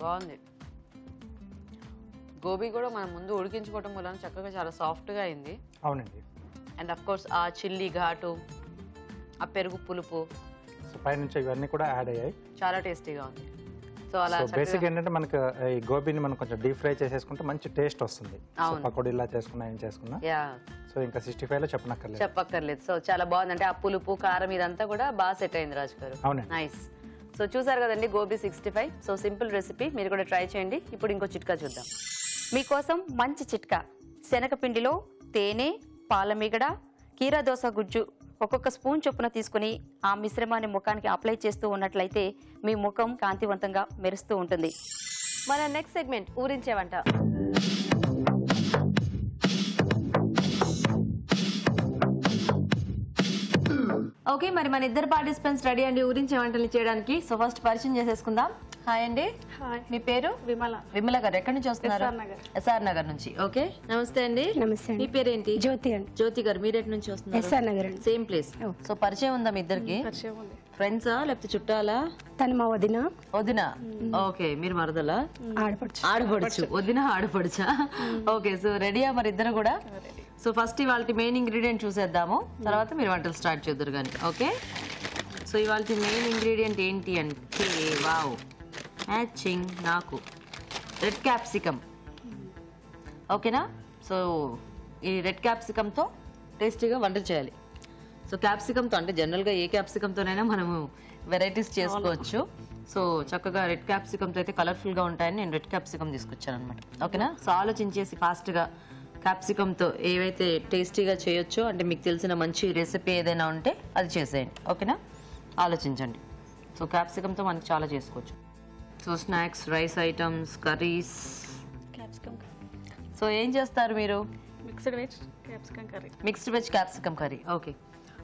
బాగుంది. గోబీ కూడా మనం ముందు ఉడికించుకోవటం వలన చక్కగా చాలా సాఫ్ట్గా అయింది. అవునండి. అండ్ అఫ్ కోర్స్ ఆ చిల్లీ ఘాటు, ఆ పెరుగు పులుపు, సో పైనుంచి ఇవన్నీ కూడా యాడ్ అయ్యాయి. చాలా టేస్టీగా ఉంది. సో అలా బేసిక్ ఏంటంటే మనకు ఈ గోబీని మనం కొంచెం డీప్ ఫ్రై చేసేసుకుంటే మంచి టేస్ట్ వస్తుంది. పకోడీ ఇలా చేసుకున్నా ఏం చేసుకున్నా. సో ఇంకా 65 లో చెప్పక్కర్లేదు. సో చాలా బాగుంది. అంటే ఆ పులుపు, కారం ఇదంతా కూడా బాగా సెట్ అయింది రాజు గారు. అవునండి. నైస్. సో చూసారు కదండి గోబీ 65. సో సింపుల్ రెసిపీ, మీరు కూడా ట్రై చేయండి. ఇప్పుడు ఇంకో చిట్కా చూద్దాం. మీకోసం మంచి చిట్కా: శనగపిండిలో తేనె, పాలమీగడ, కీరా దోస గుజ్జు ఒక్కొక్క స్పూన్ చొప్పున తీసుకుని ఆ మిశ్రమాన్ని ముఖానికి అప్లై చేస్తూ ఉన్నట్లయితే మీ ముఖం కాంతివంతంగా మెరుస్తూ ఉంటుంది. మన నెక్స్ట్ సెగ్మెంట్ ఊరించే వంట. ఓకే, మరి మన ఇద్దరు పార్టిసిపెంట్స్ రెడీ అండి ఊరించే వంటలు చేయడానికి. సో ఫస్ట్ పరిచయం చేసేసుకుందాం. హాయ్ అండి. మీ పేరు? విమల గారు. ఎక్కడి నుంచి వస్తున్నారు? ఎస్ఆర్ నగర్ నుంచి. ఓకే, నమస్తే అండి. నమస్తే. మీ పేరేంటి? జ్యోతి అండి. జ్యోతి గారు, మీరు ఎక్కడి నుంచి వస్తున్నారు? SR Nagar. Same place. So పరిచయం ఉందా మీ ఇద్దరికి? ఫ్రెండ్సా లేకపోతే చుట్టాలా? తను మా వదిన. వదిన. ఓకే, మీరు మరదలా? ఆడపడుచు. వదిన ఆడపడుచా? ఓకే, సో రెడీయా మరి ఇద్దరు కూడా? సో ఫస్ట్ ఇవాళ మెయిన్ ఇంగ్రీడియంట్ చూసేద్దాము, తర్వాత మీరు వంటలు స్టార్ట్ చేద్దరు కానీ. ఓకే, సో ఇవాళ మెయిన్ ఇంగ్రీడియంట్ ఏంటి అంటే, వావ్ మ్యాచింగ్ నాకు, రెడ్ క్యాప్సికమ్. ఓకేనా? సో ఈ రెడ్ క్యాప్సికమ్తో టేస్టీగా వంటలు చేయాలి. సో క్యాప్సికమ్తో అంటే జనరల్గా ఏ క్యాప్సికమ్తోనైనా మనము వెరైటీస్ చేసుకోవచ్చు. సో చక్కగా రెడ్ క్యాప్సికమ్తో అయితే కలర్ఫుల్గా ఉంటాయని నేను రెడ్ క్యాప్సికమ్ తీసుకొచ్చాను అనమాట. ఓకేనా? సో ఆలోచించేసి ఫాస్ట్గా క్యాప్సికమ్తో ఏవైతే టేస్టీగా చేయొచ్చో, అంటే మీకు తెలిసిన మంచి రెసిపీ ఏదైనా ఉంటే అది చేసేయండి. ఓకేనా? ఆలోచించండి. సో క్యాప్సికమ్తో మనకి చాలా చేసుకోవచ్చు. So snacks, rice items, curries. So ఏం చేస్తారు మీరు? Mixed veg capsicum curry. Okay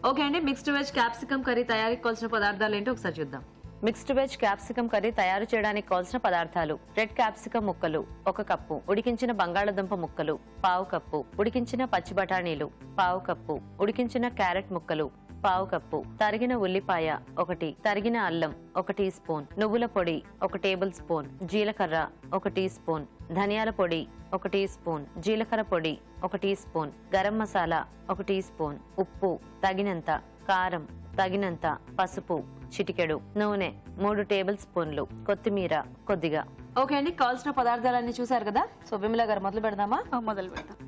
okay అండి, మిక్స్డ్ వెజ్ క్యాప్సికమ్ కర్రీ తయారీకి కావాల్సిన పదార్థాలు ఏంటో ఒకసారి చూద్దాం. మిక్స్డ్ వెజ్ క్యాప్సికమ్ కర్రీ తయారు చేయడానికి కావాల్సిన పదార్థాలు: రెడ్ క్యాప్సికమ్ ముక్కలు 1 కప్పు, ఉడికించిన బంగాళదుంప ముక్కలు 1/2 కప్పు, ఉడికించిన పచ్చి బఠానీలు 1/2 కప్పు, ఉడికించిన క్యారెట్ ముక్కలు 1/2 కప్పు, తరిగిన ఉల్లిపాయ 1, తరిగిన అల్లం 1 టీ స్పూన్, నువ్వుల పొడి 1 టేబుల్ స్పూన్, జీలకర్ర 1 టీ స్పూన్, ధనియాల పొడి 1 టీ స్పూన్, జీలకర్ర పొడి 1 teaspoon, garam masala 1 teaspoon, ఉప్పు తగినంత, కారం తగినంత, పసుపు చిటికెడు, నూనె 3 టేబుల్ స్పూన్లు, కొత్తిమీర కొద్దిగా. ఓకే అండి, కావాల్సిన పదార్థాలన్నీ చూసారు కదా. సో విమల గారు మొదలు పెడదామా? మొదలు పెడదాం.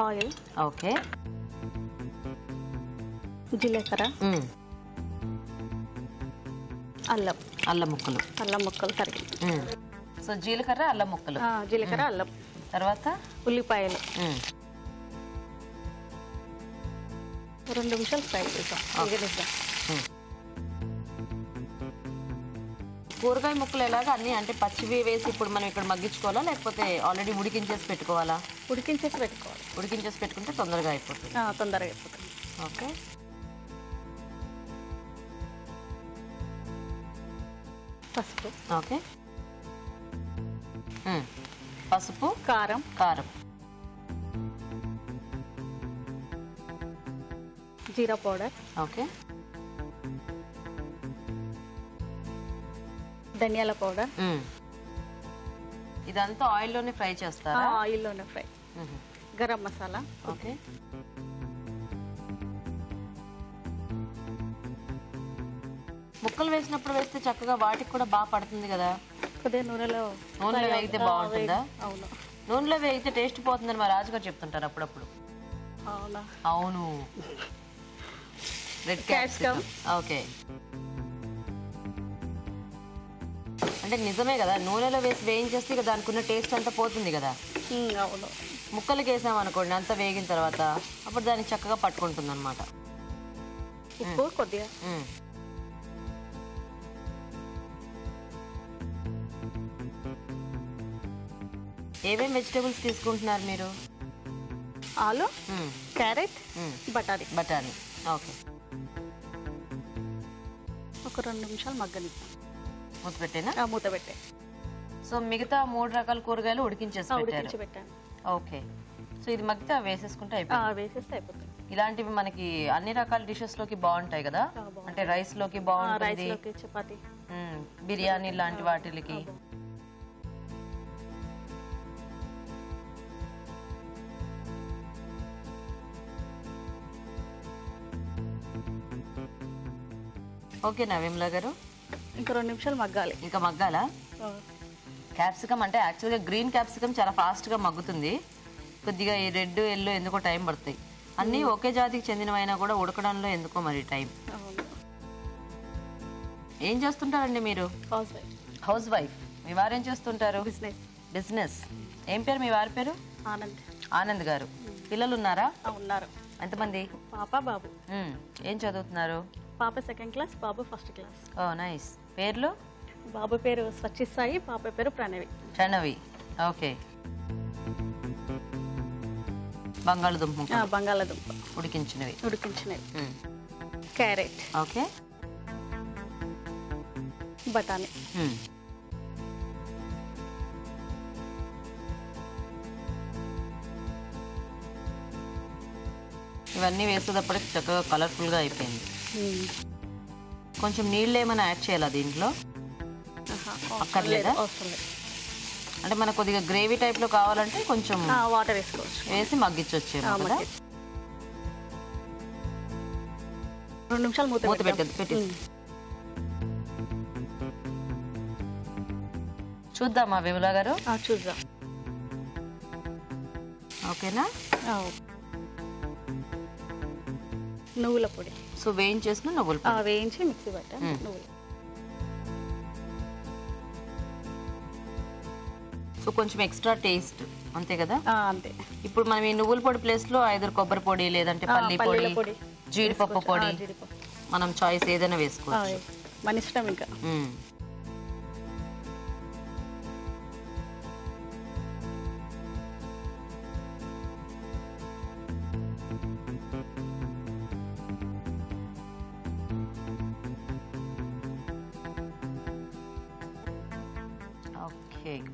ఆయిల్, ఓకే, జీలకర్ర, అల్లం ముక్కలు తరిగి. సో జీలకర్ర, అల్లం ముక్కలు. జీలకర్ర, అల్లం, తర్వాత ఉల్లిపాయలు 2 నిమిషాలు ఫ్రై చేద్దాం. కూరగాయ ముక్కలు ఎలాగా అన్ని అంటే పచ్చివి వేసి ఇప్పుడు మనం ఇక్కడ మగ్గించుకోవాలా, లేకపోతే ఆల్రెడీ ఉడికించేసి పెట్టుకోవాలా? ఉడికించేసి పెట్టుకోవాలి. ఉడికించేసి పెట్టుకుంటే తొందరగా అయిపోతుంది. తొందరగా అయిపోతుంది. ఓకే, పసుపు, ఓకే, పసుపు, కారం, జీరా పౌడర్, ఓకే, ధనియాల పౌడర్, ఇదంతా ఆయిల్లోనే ఫ్రై చేస్తారా? ఆయిల్లోనే ఫ్రై. గరం మసాలా. ఓకే. ముక్కలు వేసినప్పుడు వేస్తే చక్కగా వాటికి కూడా బాగా పడుతుంది కదా. కొద్దిగా నూనెలో వేగితే బాగుంటుందా? అవును. నూనెలో వేగితే టేస్ట్ పోతుందని మా రాజుగారు చెప్తుంటారు అప్పుడప్పుడు. అవునా? అవును. Red capsicum. ఓకే. అంటే నిజమే కదా, నూనెలో వేసి వేయించేస్తే ఇక దానికి ఉన్న టేస్ట్ అంతా పోతుంది కదా. అవును. ముక్కలకి వేసాం అనుకోండి, అంతా వేగిన తర్వాత అప్పుడు దానికి చక్కగా పట్టుకుంటుంది అనమాట. ఉప్పు కొద్దిగా. ఏమేమి వెజిటేబుల్స్ తీసుకుంటున్నారు మీరు? ఆలు, క్యారెట్, బటానీ. బఠానీ. ఓకే. ఒక 2 నిమిషాలు మగ్గనిద్దాం. మూత పెట్టేనా? మూత పెట్టే. సో మిగతా 3 రకాల కూరగాయలు ఉడికించేసి ఉడికించి పెట్టాను. ఓకే. సో ఇది మగ్గితే వేసేసుకుంటే వేసేస్తే అయిపోతుంది. ఇలాంటివి మనకి అన్ని రకాల డిషెస్ లోకి బాగుంటాయి కదా, అంటే రైస్ లోకి బాగుంటుంది, చపాతి, బిర్యానీ లాంటి వాటికి. ఓకేనా విమలా గారు? ఇంకా 2 నిమిషాలు మగ్గాలి. ఇంకా మగ్గాలా? క్యాప్సికమ్ అంటే యాక్చువల్గా గ్రీన్ క్యాప్సికమ్ చాలా ఫాస్ట్గా మగ్గుతుంది, కొద్దిగా ఈ రెడ్ ఎల్లో ఎందుకో టైం పడతాయి. అన్నీ ఒకే జాతికి చెందినవైనా కూడా ఉడకడంలో ఎందుకో మరి టైం. ఏం చేస్తుంటారండి మీరు? House wife. మీ వారు ఏం చేస్తుంటారు? బిజినెస్. ఏం పేరు మీ వారి పేరు? ఆనంద్. ఆనంద్ గారు. పిల్లలు ఉన్నారా? ఉన్నారు. ఎంతమంది? పాప, బాబు. ఏం చదువుతున్నారు? పాప 2nd క్లాస్, బాబు 1st క్లాస్. ఓ నైస్. పేర్లు? బాబు పేరు సచిసాయి, పాప పేరు ప్రణవి. ప్రణవి. ఓకే. బంగాళదుంప. బంగాళదుంప ఉడికించినవి. క్యారెట్. ఓకే. బఠానీ. ఇవన్నీ వేసేటప్పటికి చక్కగా కలర్ఫుల్గా అయిపోయింది. కొంచెం నీళ్ళు ఏమైనా యాడ్ చేయాలా దీంట్లో? అక్కర్లేదా? అంటే మనకు కొద్దిగా గ్రేవీ టైప్లో కావాలంటే కొంచెం వాటర్ వేసుకోవచ్చు, వేసి మగ్గించొచ్చేమో కదా. 2 నిమిషాలు మూత పెట్టి చూద్దామా విమలా గారు? చూద్దాం. ఓకేనా? నువ్వుల పొడి. సో వేయించేసిన నువ్వుల పొడి వేయించి మిక్సీ పట్టాను. నువ్వులు. సో కొంచెం ఎక్స్ట్రా టేస్ట్ అంతే కదా. అంతే. ఇప్పుడు మనం ఈ నువ్వుల పొడి ప్లేస్ లో ఐదర్ కొబ్బరి పొడి లేదంటే పల్లి పొడి, జీడిపప్పు పొడి, మనం చాయిస్ ఏదైనా వేసుకోవచ్చు, మన ఇష్టం. ఇంకా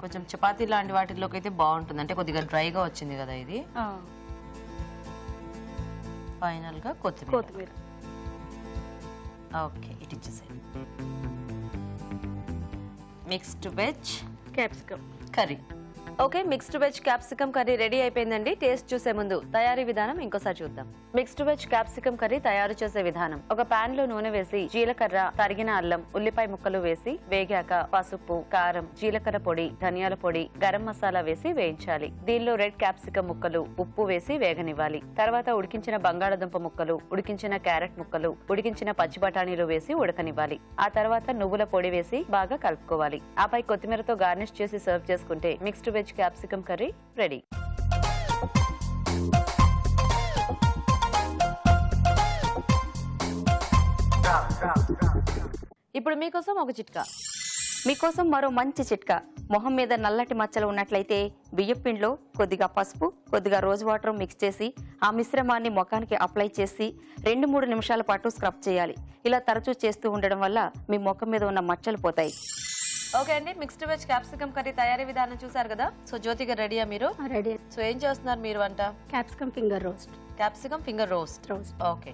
కొంచెం చపాతీ లాంటి వాటిలోకి అయితే బాగుంటుంది, అంటే కొద్దిగా డ్రైగా వచ్చింది కదా ఇది. ఫైనల్ గా కొత్తిమీర. ఓకే, ఇటు ఇచ్చేసాయి. Mixed veg capsicum curry. Okay, mixed veg capsicum curry ready అయిపోయిందండి. టేస్ట్ చూసే ముందు తయారీ విధానం ఇంకోసారి చూద్దాం. మిక్స్డ్ వెజ్ క్యాప్సికమ్ కర్రీ తయారు చేసే విధానం: ఒక పాన్ లో నూనె వేసి జీలకర్ర, తరిగిన అల్లం, ఉల్లిపాయ ముక్కలు వేసి వేగాక పసుపు, కారం, జీలకర్ర పొడి, ధనియాల పొడి, గరం మసాలా వేసి వేయించాలి. దీనిలో రెడ్ క్యాప్సికమ్ ముక్కలు, ఉప్పు వేసి వేగనివ్వాలి. తర్వాత ఉడికించిన బంగాళదుంప ముక్కలు, ఉడికించిన క్యారెట్ ముక్కలు, ఉడికించిన పచ్చి బఠానీలు వేసి ఉడకనివ్వాలి. ఆ తర్వాత నువ్వుల పొడి వేసి బాగా కలుపుకోవాలి. ఆపై కొత్తిమీరతో గార్నిష్ చేసి సర్వ్ చేసుకుంటే mixed veg capsicum curry ready. ఇప్పుడు మీకోసం ఒక చిట్కా. మీకోసం మరో మంచి చిట్కా. మొహం మీద నల్లటి మచ్చలు ఉన్నట్లయితే బియ్యం పిండిలో కొద్దిగా పసుపు, కొద్దిగా రోజ్ వాటర్ మిక్స్ చేసి ఆ మిశ్రమాన్ని ముఖానికి అప్లై చేసి 2-3 నిమిషాల పాటు స్క్రబ్ చేయాలి. ఇలా తరచూ చేస్తూ ఉండడం వల్ల మీ ముఖం మీద ఉన్న మచ్చలు పోతాయి. ఓకే అండి, మిక్స్డ్ వెజ్ క్యాప్సికమ్ కర్రీ తయారీ విధానం చూసారు కదా. సో జ్యోతి గారు రెడీయా మీరు? రెడీ. సో ఏం చేస్తున్నారు మీరు వంట? Capsicum finger roast. Capsicum finger roast. Okay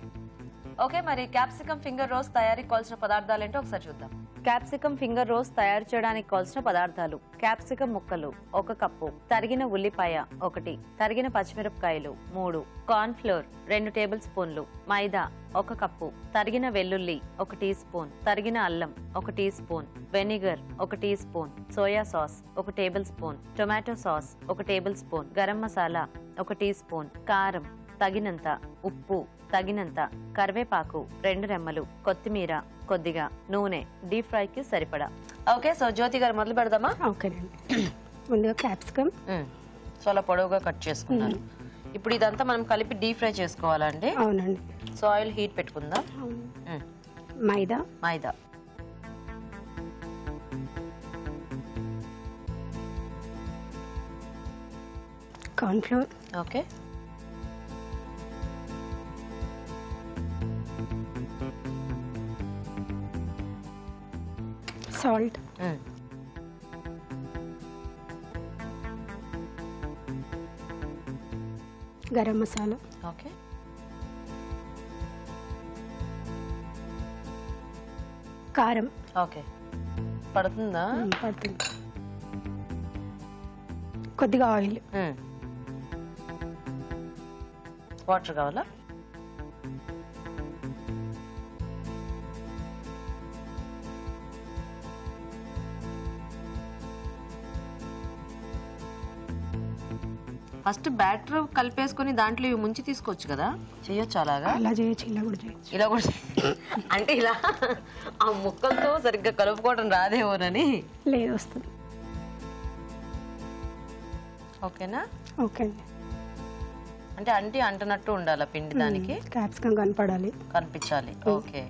okay, మరి క్యాప్సికమ్ ఫింగర్ రోస్ట్ తయారీకి కావాల్సిన పదార్థాలు ఏంటో ఒకసారి చూద్దాం. క్యాప్సికమ్ ఫింగర్ రోస్ట్ తయారు చేయడానికి కావాల్సిన పదార్థాలు: క్యాప్సికమ్ ముక్కలు 1 కప్పు, తరిగిన ఉల్లిపాయ 1, తరిగిన పచ్చిమిరపకాయలు 3, కార్న్ ఫ్లోర్ 2 టేబుల్ స్పూన్లు, మైదా 1 కప్పు, తరిగిన వెల్లుల్లి 1 టీ స్పూన్, తరిగిన అల్లం 1 teaspoon, vinegar 1 teaspoon, soya sauce 1 tablespoon, tomato sauce 1 tablespoon, garam masala 1 teaspoon, కారం తగినంత, ఉప్పు తగినంత, కరివేపాకు 2 రెమ్మలు, కొత్తిమీర కొద్దిగా, నూనె డీప్ ఫ్రై కి సరిపడా. ఓకే, సో జ్యోతి గారు మొదలు పెడదామా? ఓకేనండి. ముందుగా క్యాప్సికమ్ చాలా పొడవుగా కట్ చేసుకున్నారు. ఇప్పుడు ఇదంతా మనం కలిపి డీప్ ఫ్రై చేసుకోవాలండి. అవునండి. సో ఆయిల్ హీట్ పెట్టుకుందాం. Maida maida corn flour okay, salt garam masala okay, కారం ఓకే. పడుతుందా? పడుతుంది. కొద్దిగా ఆయిల్ వాటర్ కావాలా? ఫస్ట్ బ్యాటర్ కలిపేసుకొని దాంట్లో ఇవి ముంచి తీసుకోవచ్చు కదా, చేయొచ్చు అలాగా? అలా చేయొచ్చు, ఇలా కూడా చేయొచ్చు. ఇలా కూడా అంటే ఇలా ఆ ముక్కలతో సరిగ్గా కలుపుకోవడం రాదేమోనని. లేదు, వస్తుంది. ఓకేనా? ఓకే అండి. అంటే అంటున్నట్టు ఉండాలి పిండి, దానికి క్యాప్సికమ్ కనపడాలి, కనిపించాలి. ఓకే,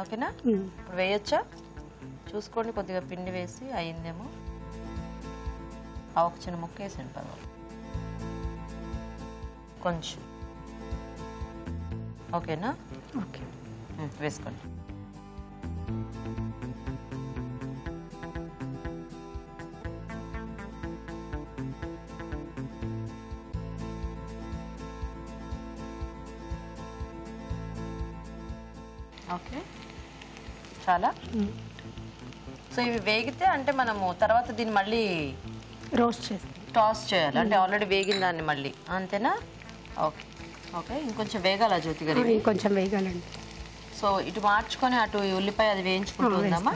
ఓకేనా? ఇప్పుడు వేయొచ్చా? చూసుకోండి, కొద్దిగా పిండి వేసి అయిందేమో. ఒక చిన్న ముక్క వేసాను, పర్వాలేదు. కొంచెం ఓకేనా? ఓకే, వేసుకోండి. ఓకే, చాలా. సో ఇవి వేగితే అంటే మనము తర్వాత దీన్ని మళ్ళీ రోస్ట్ చేస్తాం, టాస్ చేయాలి. అంటే ఆల్రెడీ వేగిన దాన్ని మళ్ళీ, అంతేనా? Okay, okay. ఇంకొంచెం వేగాల జ్యోతి గారు? ఇంకొంచెం వేగాలండి. సో ఇటు మార్చుకొని అటు ఉల్లిపాయ అది వేయించుకుంటూ ఉందామా?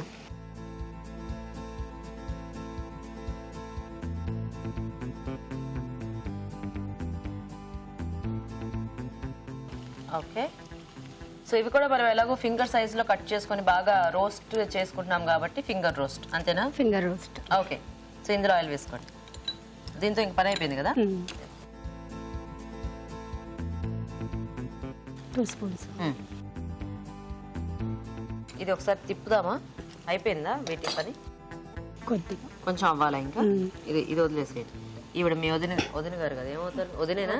ఓకే, సో ఇవి కూడా మనం ఎలాగో ఫింగర్ సైజ్ లో కట్ చేసుకొని బాగా రోస్ట్ చేసుకుంటున్నాం కాబట్టి ఫింగర్ రోస్ట్, అంతేనా? Finger roast. ఓకే, సో ఇందులో ఆయిల్ వేసుకోండి. దీంతో ఇంక పని అయిపోయింది కదా. 2 స్పూన్స్. ఇది ఒకసారి తిప్పుదామా? అయిపోయిందా వీటి పని? కొద్దిగా కొంచెం అవ్వాలా ఇంకా? ఇది వదిలేసేయండి. ఈవిడ మీ వదిన గారు కదా, ఏమవుతారు? వదినేనా?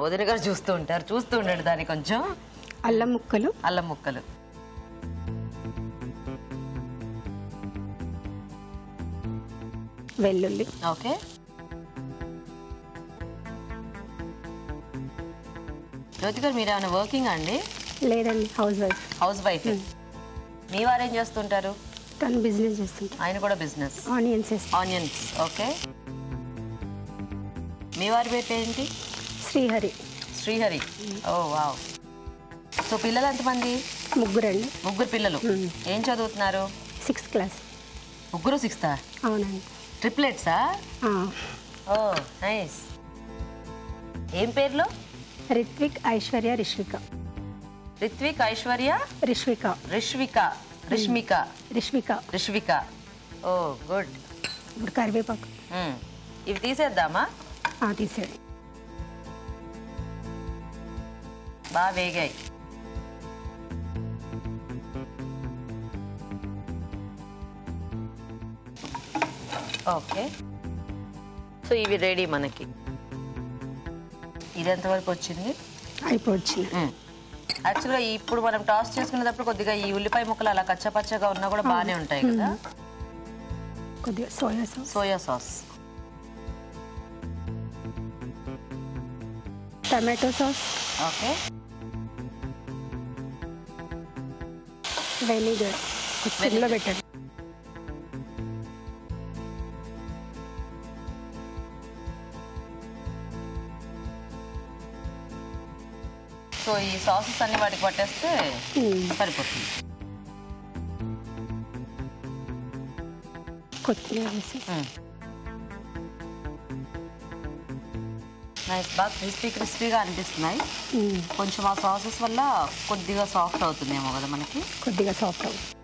వదిన గారు చూస్తూ ఉంటారు, చూస్తూ ఉండండి దాన్ని. కొంచెం అల్లం ముక్కలు, అల్లం ముక్కలు, వెల్లుల్లి. ఓకే. జ్యోతి గారు మీరు ఏమైనా వర్కింగ్ అండి? లేదండి, హౌస్ వైఫ్. Housewife. మీ వారు ఏం చేస్తుంటారు? తను బిజినెస్ చేస్తుంటారు. ఆయన కూడా బిజినెస్. ఆనియన్స్. ఓకే. మీ వారి పేరు ఏంటి? శ్రీహరి. శ్రీహరి. ఓ వావ్. సో పిల్లలు ఎంతమంది? ముగ్గురండి. ముగ్గురు పిల్లలు. ఏం చదువుతున్నారు? 6th class. ముగ్గురు 6th? అవునండి. ట్రిప్లెట్సా? ఓ నైస్. ఏం పేర్లు? రిత్విక్, ఐశ్వర్య, రిష్విక. రిత్విక్, ఐశ్వర్య, రిష్విక. రిష్విక. ఓ గుడ్. ఇప్పుడు కరివేపాకు. ఇవి తీసేద్దామా? తీసేది. బాగా వేగాయి. ఓకే, సో ఇవి రెడీ మనకి. ఇది ఎంతవరకు వచ్చింది? అయిపోయింది. యాక్చువల్గా ఇప్పుడు మనం టాస్ చేసుకునేటప్పుడు కొద్దిగా ఈ ఉల్లిపాయ ముక్కలు అలా కచ్చపచ్చగా ఉన్నా కూడా బాగానే ఉంటాయి కదా. కొద్దిగా soya sauce, tomato sauce. Okay. Vinegar సిమ్లో పెట్టండి. సో ఈ సాసెస్ అన్ని వాటికి పట్టేస్తే సరిపోతుంది. కొత్తిమీర వేసి నైస్, బాగా క్రిస్పీగా అనిపిస్తున్నాయి. కొంచెం ఆ సాసెస్ వల్ల కొద్దిగా సాఫ్ట్ అవుతుందేమో కదా మనకి, కొద్దిగా సాఫ్ట్ అవుతుంది.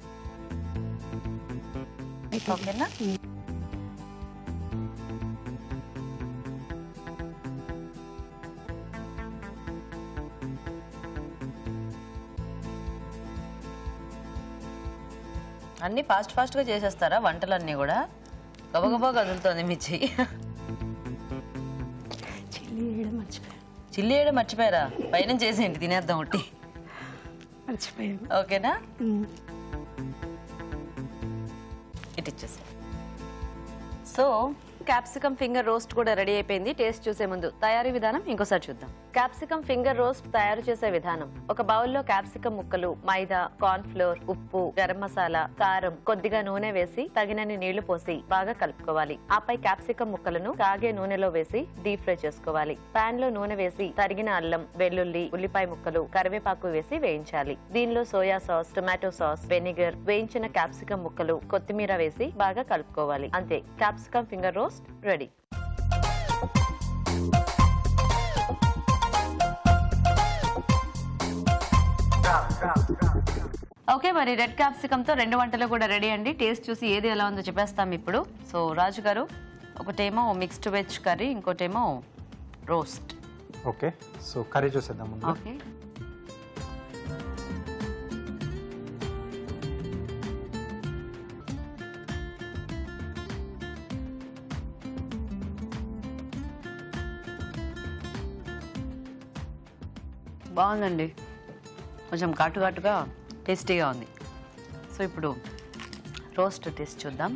ఓకేనా? అన్నీ ఫాస్ట్గా చేసేస్తారా వంటలన్నీ కూడా? గబగబా కదులుతోంది మీ చెయ్యి. చిల్లి వేయడం మర్చిపోయారా? పైన చేసేయండి, తినేద్దాం ఒకటి. మర్చిపోయాను. ఓకేనా? ఇటు ఇచ్చేసా. సో క్యాప్సికమ్ ఫింగర్ రోస్ట్ కూడా రెడీ అయిపోయింది. టేస్ట్ చూసే ముందు తయారీ విధానం ఇంకోసారి చూద్దాం. క్యాప్సికమ్ ఫింగర్ రోస్ట్ తయారు చేసే విధానం: ఒక బౌల్లో క్యాప్సికమ్ ముక్కలు, మైదా, కార్న్ ఫ్లోర్, ఉప్పు, గరం మసాలా, కారం, కొద్దిగా నూనె వేసి తగినన్ని నీళ్లు పోసి బాగా కలుపుకోవాలి. ఆపై క్యాప్సికమ్ ముక్కలను కాగే నూనెలో వేసి డీప్ ఫ్రై చేసుకోవాలి. పాన్ లో నూనె వేసి తరిగిన అల్లం, వెల్లుల్లి, ఉల్లిపాయ ముక్కలు, కరివేపాకు వేసి వేయించాలి. దీనిలో soya sauce, tomato sauce, vinegar, వేయించిన క్యాప్సికమ్ ముక్కలు, కొత్తిమీర వేసి బాగా కలుపుకోవాలి. అంతే, capsicum finger roast ready. Okay, మరి రెడ్ క్యాప్సికమ్ తో 2 వంటలు కూడా రెడీ అండి. టేస్ట్ చూసి ఏది ఎలా ఉందో చెప్పేస్తాం ఇప్పుడు. సో రాజు గారు, ఒకటేమో మిక్స్డ్ వెజ్ కర్రీ, ఇంకోటేమో రోస్ట్. ఓకే, సో కర్రీ చూసేద్దాం ముందు. ఓకే, బాగుందండి. కొంచెం ఘాటుగా టేస్టీగా ఉంది. సో ఇప్పుడు రోస్ట్ టేస్ట్ చూద్దాం.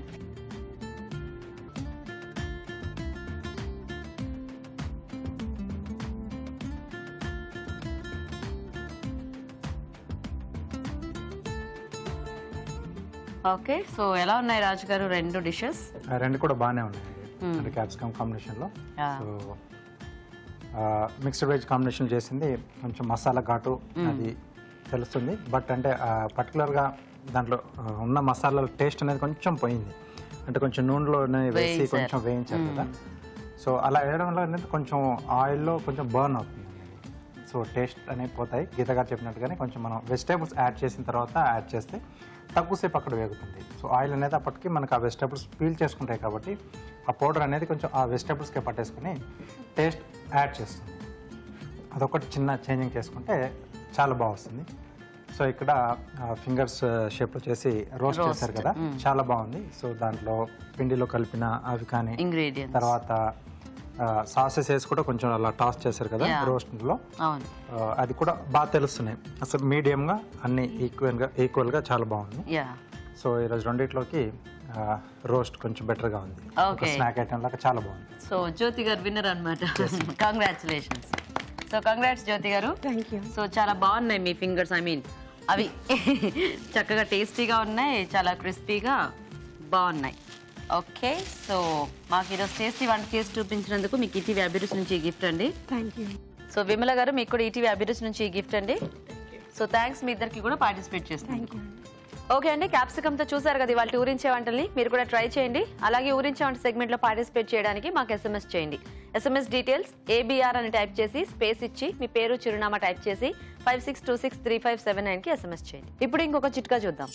ఓకే, సో ఎలా ఉన్నాయి రాజు గారు 2 డిషెస్? 2 కూడా బాగానే ఉన్నాయి. అంటే క్యాప్సికమ్ కాంబినేషన్లో. సో మిక్స్డ్ వెజ్ కాంబినేషన్ చేసింది కొంచెం మసాలా ఘాటు అది తెలుస్తుంది. బట్ అంటే పర్టికులర్గా దాంట్లో ఉన్న మసాలాల టేస్ట్ అనేది కొంచెం పోయింది. అంటే కొంచెం నూనెలోనే వేసి కొంచెం వేయించారు కదా. సో అలా వేయడం వల్ల అనేది కొంచెం ఆయిల్లో కొంచెం బర్న్ అవుతుంది. సో టేస్ట్ అనేవి పోతాయి. గీత గారు చెప్పినట్టుగానే కొంచెం మనం వెజిటేబుల్స్ యాడ్ చేసిన తర్వాత యాడ్ చేస్తే తక్కువసేపు అక్కడ వేగుతుంది. సో ఆయిల్ అనేది అప్పటికి మనకు ఆ వెజిటేబుల్స్ పీల్ చేసుకుంటాయి కాబట్టి ఆ పౌడర్ అనేది కొంచెం ఆ వెజిటేబుల్స్కే పట్టేసుకుని టేస్ట్ యాడ్ చేస్తుంది. అదొకటి చిన్న చేంజింగ్ చేసుకుంటే చాలా బాగా వస్తుంది. సో ఇక్కడ ఫింగర్స్ షేప్లో చేసి రోస్ట్ చేశారు కదా, చాలా బాగుంది. సో దాంట్లో పిండిలో కలిపిన అవి కానీ ఇంగ్రీడియంట్స్, తర్వాత సాసెస్ వేసి కూడా కొంచెం అలా టాస్ చేశారు కదా రోస్ట్లో, అది కూడా బాగా తెలుస్తున్నాయి. అసలు మీడియంగా అన్ని ఈక్వల్గా చాలా బాగుంది. సో ఈరోజు రెండిట్లోకి రోస్ట్ కొంచెం బెటర్గా ఉంది. స్నాక్ ఐటమ్ లాగా చాలా బాగుంది. సో జ్యోతి గారు విన్నర్ అనమాట. కంగ్రాచులేషన్స్. సో కంగ్రాట్స్ జ్యోతి గారు. సో చాలా బాగున్నాయి మీ ఫింగర్స్. ఐ మీన్ అవి చక్కగా టేస్టీగా ఉన్నాయి, చాలా క్రిస్పీగా బాగున్నాయి. ఓకే, సో మాకు ఈరోజు టేస్టీ వంట చేసి చూపించినందుకు మీకు ఈటీవీ అభిరుచి నుంచి ఈ గిఫ్ట్ అండి. సో విమల గారు, మీకు కూడా ఈటీవీ అభిరుచి నుంచి ఈ గిఫ్ట్ అండి. సో థ్యాంక్స్ మీ ఇద్దరికి కూడా పార్టిసిపేట్ చేస్తాను. ఓకే అండి, క్యాప్సికమ్తో చూసారు కదా ఇవాళ ఊరించే వంటల్ని. మీరు కూడా ట్రై చేయండి. అలాగే ఊరించే వంట సెగ్మెంట్లో పార్టిసిపేట్ చేయడానికి మాకు SMS చేయండి. SMS డీటెయిల్స్ ABR అని టైప్ చేసి స్పేస్ ఇచ్చి మీ పేరు చిరునామా టైప్ చేసి 56263579కి SMS చేయండి. ఇప్పుడు ఇంకొక చిట్కా చూద్దాం.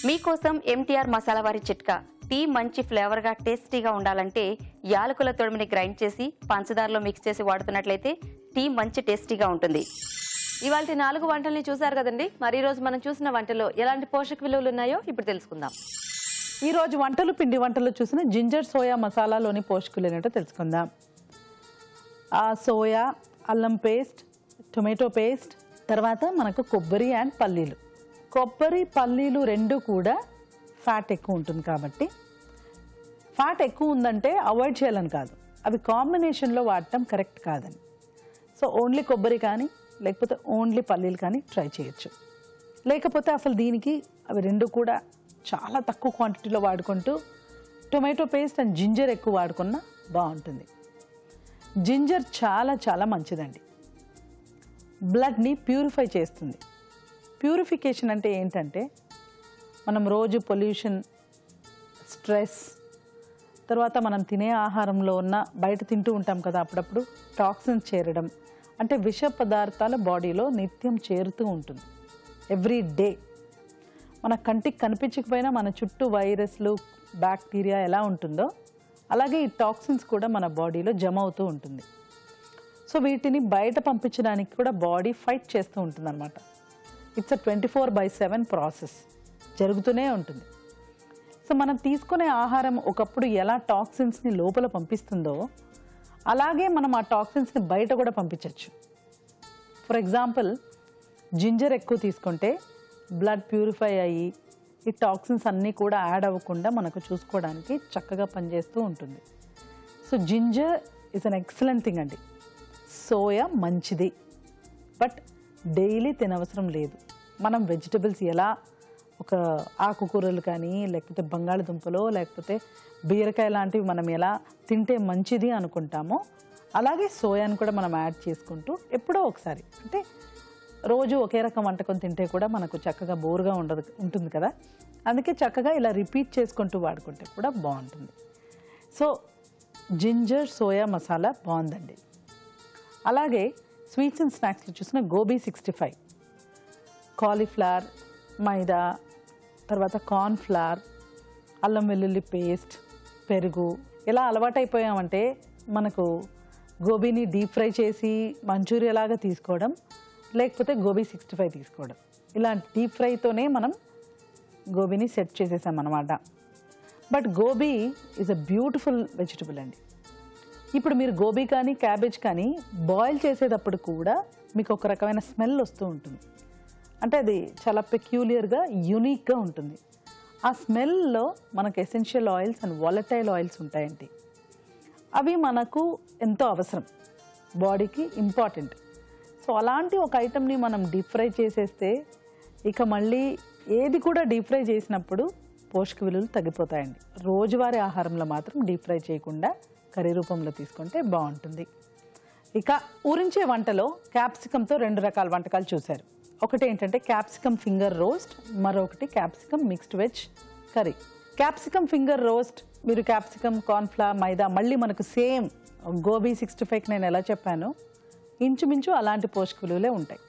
మీకోసం MTR మసాలా వారి చిట్కా. టీ మంచి ఫ్లేవర్గా టేస్టీగా ఉండాలంటే యాలకుల తొడిమిని గ్రైండ్ చేసి పంచదారలో మిక్స్ చేసి వాడుతున్నట్లయితే టీ మంచి టేస్టీగా ఉంటుంది. ఇవాళ 4 వంటల్ని చూసారు కదండి. మరి ఈ రోజు మనం చూసిన వంటలో ఎలాంటి పోషక విలువలు ఉన్నాయో ఇప్పుడు తెలుసుకుందాం. ఈ రోజు పిండి వంటలు చూసిన జింజర్ సోయా మసాలాలోని పోషకులు ఏంటో తెలుసుకుందాం. ఆ సోయా, అల్లం పేస్ట్, టొమాటో పేస్ట్, తర్వాత మనకు కొబ్బరి అండ్ పల్లీలు. కొబ్బరి పల్లీలు 2 కూడా ఫ్యాట్ ఎక్కువ ఉంటుంది కాబట్టి, ఫ్యాట్ ఎక్కువ ఉందంటే అవాయిడ్ చేయాలని కాదు, అవి కాంబినేషన్లో వాడటం కరెక్ట్ కాదని. సో ఓన్లీ కొబ్బరి కానీ లేకపోతే ఓన్లీ పల్లీలు కానీ ట్రై చేయొచ్చు. లేకపోతే అసలు దీనికి అవి రెండు కూడా చాలా తక్కువ క్వాంటిటీలో వాడుకుంటూ టొమాటో పేస్ట్ అండ్ జింజర్ ఎక్కువ వాడుకున్నా బాగుంటుంది. జింజర్ చాలా చాలా మంచిదండి, బ్లడ్ని ప్యూరిఫై చేస్తుంది. ప్యూరిఫికేషన్ అంటే ఏంటంటే మనం రోజు పొల్యూషన్, స్ట్రెస్, తర్వాత మనం తినే ఆహారంలో ఉన్న బయట తింటూ ఉంటాం కదా అప్పుడప్పుడు టాక్సిన్స్ చేరడం, అంటే విష పదార్థాల బాడీలో నిత్యం చేరుతూ ఉంటుంది ఎవ్రీ డే. మన కంటికి కనిపించకపోయినా మన చుట్టూ వైరస్లు, బ్యాక్టీరియా ఎలా ఉంటుందో అలాగే ఈ టాక్సిన్స్ కూడా మన బాడీలో జమ అవుతూ ఉంటుంది. సో వీటిని బయట పంపించడానికి కూడా బాడీ ఫైట్ చేస్తూ ఉంటుంది అనమాట. ఇట్స్ 24/7 ప్రాసెస్ జరుగుతూనే ఉంటుంది. సో మనం తీసుకునే ఆహారం ఒకప్పుడు ఎలా టాక్సిన్స్ని లోపల పంపిస్తుందో అలాగే మనం ఆ టాక్సిన్స్ని బయట కూడా పంపించవచ్చు. ఫర్ ఎగ్జాంపుల్ జింజర్ ఎక్కువ తీసుకుంటే బ్లడ్ ప్యూరిఫై అయ్యి ఈ టాక్సిన్స్ అన్నీ కూడా యాడ్ అవ్వకుండా మనకు చూసుకోవడానికి చక్కగా పనిచేస్తూ ఉంటుంది. So ginger is an excellent thing అండి. సోయా మంచిది, బట్ డైలీ తినవసరం లేదు. మనం వెజిటబుల్స్ ఎలా ఒక ఆకుకూరలు కానీ లేకపోతే బంగాళదుంపలో లేకపోతే బీరకాయ లాంటివి మనం ఎలా తింటే మంచిది అనుకుంటామో అలాగే సోయాను కూడా మనం యాడ్ చేసుకుంటూ ఎప్పుడో ఒకసారి, అంటే రోజు ఒకే రకం వంటకం తింటే కూడా మనకు చక్కగా బోరుగా ఉంటుంది కదా, అందుకే చక్కగా ఇలా రిపీట్ చేసుకుంటూ వాడుకుంటే కూడా బాగుంటుంది. సో జింజర్ సోయా మసాలా బాగుందండి. అలాగే స్వీట్స్ అండ్ స్నాక్స్లో చూసిన గోబీ 65, కాలీఫ్లవర్, మైదా, తర్వాత కార్న్ ఫ్లవర్, అల్లం వెల్లుల్లి పేస్ట్, పెరుగు, ఇలా అలవాటైపోయామంటే మనకు గోబీని డీప్ ఫ్రై చేసి మంచూరియా లాగా తీసుకోవడం, లేకపోతే గోబీ 65 తీసుకోవడం, ఇలా డీప్ ఫ్రైతోనే మనం గోబీని సెట్ చేసేసామన్నమాట. But gobi is a beautiful vegetable అండి. ఇప్పుడు మీరు గోబీ కానీ క్యాబేజ్ కానీ బాయిల్ చేసేటప్పుడు కూడా మీకు ఒక రకమైన స్మెల్ వస్తూ ఉంటుంది, అంటే అది చాలా పెక్యూలియర్గా యూనిక్గా ఉంటుంది. ఆ స్మెల్లో మనకు essential oils and volatile oils ఉంటాయండి. అవి మనకు ఎంతో అవసరం, బాడీకి ఇంపార్టెంట్. సో అలాంటి ఒక ఐటమ్ని మనం డీప్ ఫ్రై చేసేస్తే ఇక మళ్ళీ ఏది కూడా డీప్ ఫ్రై చేసినప్పుడు పోషక విలువలు తగ్గిపోతాయండి. రోజువారీ ఆహారంలో మాత్రం డీప్ ఫ్రై చేయకుండా కర్రీ రూపంలో తీసుకుంటే బాగుంటుంది. ఇక ఊరించే వంటలో క్యాప్సికంతో 2 రకాల వంటకాలు చూశారు. ఒకటి ఏంటంటే క్యాప్సికమ్ ఫింగర్ రోస్ట్, మరొకటి capsicum mixed veg curry. Capsicum finger roast మీరు క్యాప్సికమ్, కార్న్ఫ్లవర్, మైదా, మళ్ళీ మనకు సేమ్ గోబీ 65కి నేను ఎలా చెప్పానో ఇంచుమించు అలాంటి పోషక విలువలే ఉంటాయి.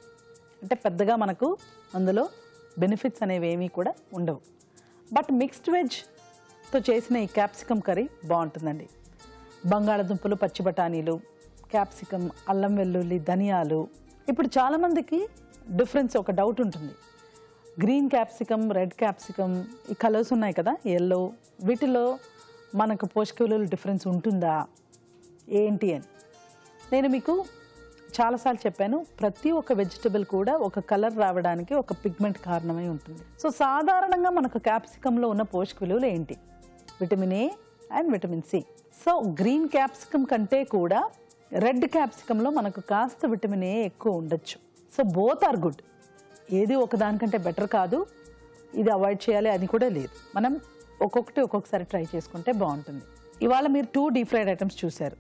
అంటే పెద్దగా మనకు అందులో బెనిఫిట్స్ అనేవి ఏమీ కూడా ఉండవు. బట్ మిక్స్డ్ వెజ్తో చేసిన ఈ క్యాప్సికమ్ కర్రీ బాగుంటుందండి. బంగాళదుంపలు, పచ్చి బఠానీలు, క్యాప్సికమ్, అల్లం వెల్లుల్లి, ధనియాలు. ఇప్పుడు చాలామందికి డిఫరెన్స్ ఒక డౌట్ ఉంటుంది, గ్రీన్ క్యాప్సికమ్, రెడ్ క్యాప్సికమ్, ఈ కలర్స్ ఉన్నాయి కదా ఎల్లో, వీటిలో మనకు పోషక విలువల డిఫరెన్స్ ఉంటుందా ఏంటి అని. నేను మీకు చాలాసార్లు చెప్పాను, ప్రతి ఒక్క వెజిటబుల్ కూడా ఒక కలర్ రావడానికి ఒక పిగ్మెంట్ కారణమై ఉంటుంది. సో సాధారణంగా మనకు క్యాప్సికంలో ఉన్న పోషక విలువలు ఏంటి? Vitamin A and vitamin C. So green capsicum కంటే కూడా రెడ్ క్యాప్సికంలో మనకు కాస్త విటమిన్ ఏ ఎక్కువ ఉండొచ్చు. సో బోత్ ఆర్ గుడ్, ఏది ఒకదానికంటే బెటర్ కాదు, ఇది అవాయిడ్ చేయాలి అని కూడా లేదు. మనం ఒక్కొక్కసారి ట్రై చేసుకుంటే బాగుంటుంది. ఇవాళ మీరు 2 డీప్ ఫ్రైడ్ ఐటమ్స్ చూశారు,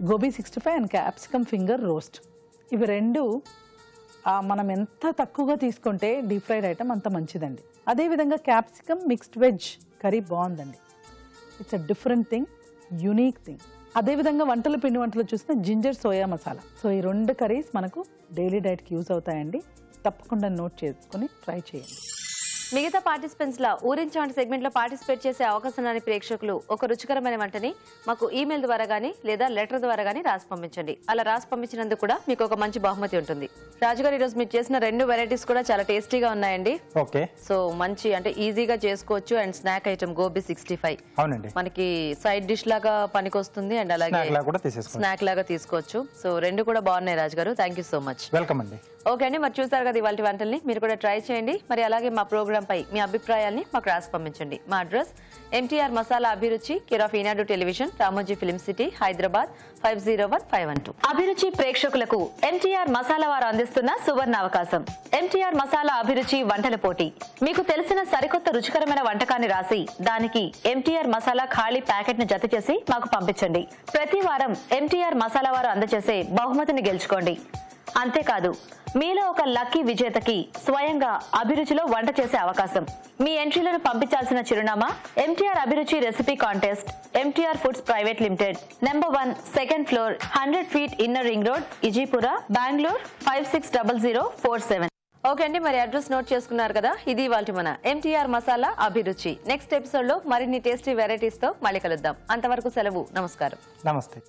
gobi 65 and capsicum finger roast. ఇవి రెండు మనం ఎంత తక్కువగా తీసుకుంటే డీప్ ఫ్రైడ్ ఐటమ్ అంత మంచిదండి. అదేవిధంగా క్యాప్సికమ్ మిక్స్డ్ వెజ్ కర్రీ బాగుందండి. It's a different thing, unique thing. అదేవిధంగా పిండి వంటలు చూసిన జింజర్ సోయా మసాలా. సో ఈ 2 కర్రీస్ మనకు డైలీ డైట్కి యూజ్ అవుతాయండి. తప్పకుండా నోట్ చేసుకుని ట్రై చేయండి. మిగతా పార్టిసిపెంట్స్ లా ఊరించే సెగ్మెంట్ లో పార్టిసిపేట్ చేసే అవకాశం రాని ప్రేక్షకులు ఒక రుచికరమైన వంటని మాకు ఈమెయిల్ ద్వారా గానీ లేదా లెటర్ ద్వారా గానీ రాసి పంపించండి. అలా రాసి పంపించినందుకు కూడా మీకు ఒక మంచి బహుమతి ఉంటుంది. రాజుగారు ఈరోజు మీరు చేసిన 2 వెరైటీస్ కూడా చాలా టేస్టీగా ఉన్నాయండి. ఓకే. సో మంచి అంటే ఈజీగా చేసుకోవచ్చు అండ్ స్నాక్ ఐటమ్ గోబీ 65 అవునండి, మనకి సైడ్ డిష్ లాగా పనికొస్తుంది అండ్ అలాగే స్నాక్ లాగా తీసుకోవచ్చు. సో 2 కూడా బాగున్నాయి రాజుగారు. Thank you so much. Welcome అండి. ఓకే అండి, మరి చూసారు కదా ఇవాళ వంటల్ని, మీరు కూడా ట్రై చేయండి. మరి అలాగే మా ప్రోగ్రామ్ పై మీ అభిప్రాయాల్ని మాకు రాసి పంపించండి. మా అడ్రస్ MTR మసాలా అభిరుచి, care of Eenadu television, Ramoji film city, Hyderabad 501512. అభిరుచి ప్రేక్షకులకు MTR మసాలా వారు అందిస్తున్న సువర్ణ అవకాశం. MTR మసాలా అభిరుచి వంటల పోటీ. మీకు తెలిసిన సరికొత్త రుచికరమైన వంటకాన్ని రాసి దానికి MTR మసాలా ఖాళీ ప్యాకెట్ ను జత చేసి మాకు పంపించండి. ప్రతి వారం MTR మసాలా వారు అందజేసే బహుమతిని గెలుచుకోండి. అంతేకాదు, మీలో ఒక లక్కీ విజేతకి స్వయంగా అభిరుచిలో వంట చేసే అవకాశం. మీ ఎంట్రీలను పంపించాల్సిన చిరునామా MTR అభిరుచి recipe contest, MTR foods private limited, number 1, second floor, 100 feet inner ring road, Ejipura, Bengaluru 560047. Okay అండి, మరి అడ్రస్ నోట్ చేసుకున్నారు కదా. ఇది ఇవాల్టి మన MTR మసాలా అభిరుచి. నెక్స్ట్ ఎపిసోడ్ లో మరిన్ని టేస్టీ వెరైటీస్ తో మళ్ళీ కలుద్దాం. అంతవరకు సెలవు. నమస్కారం. నమస్తే.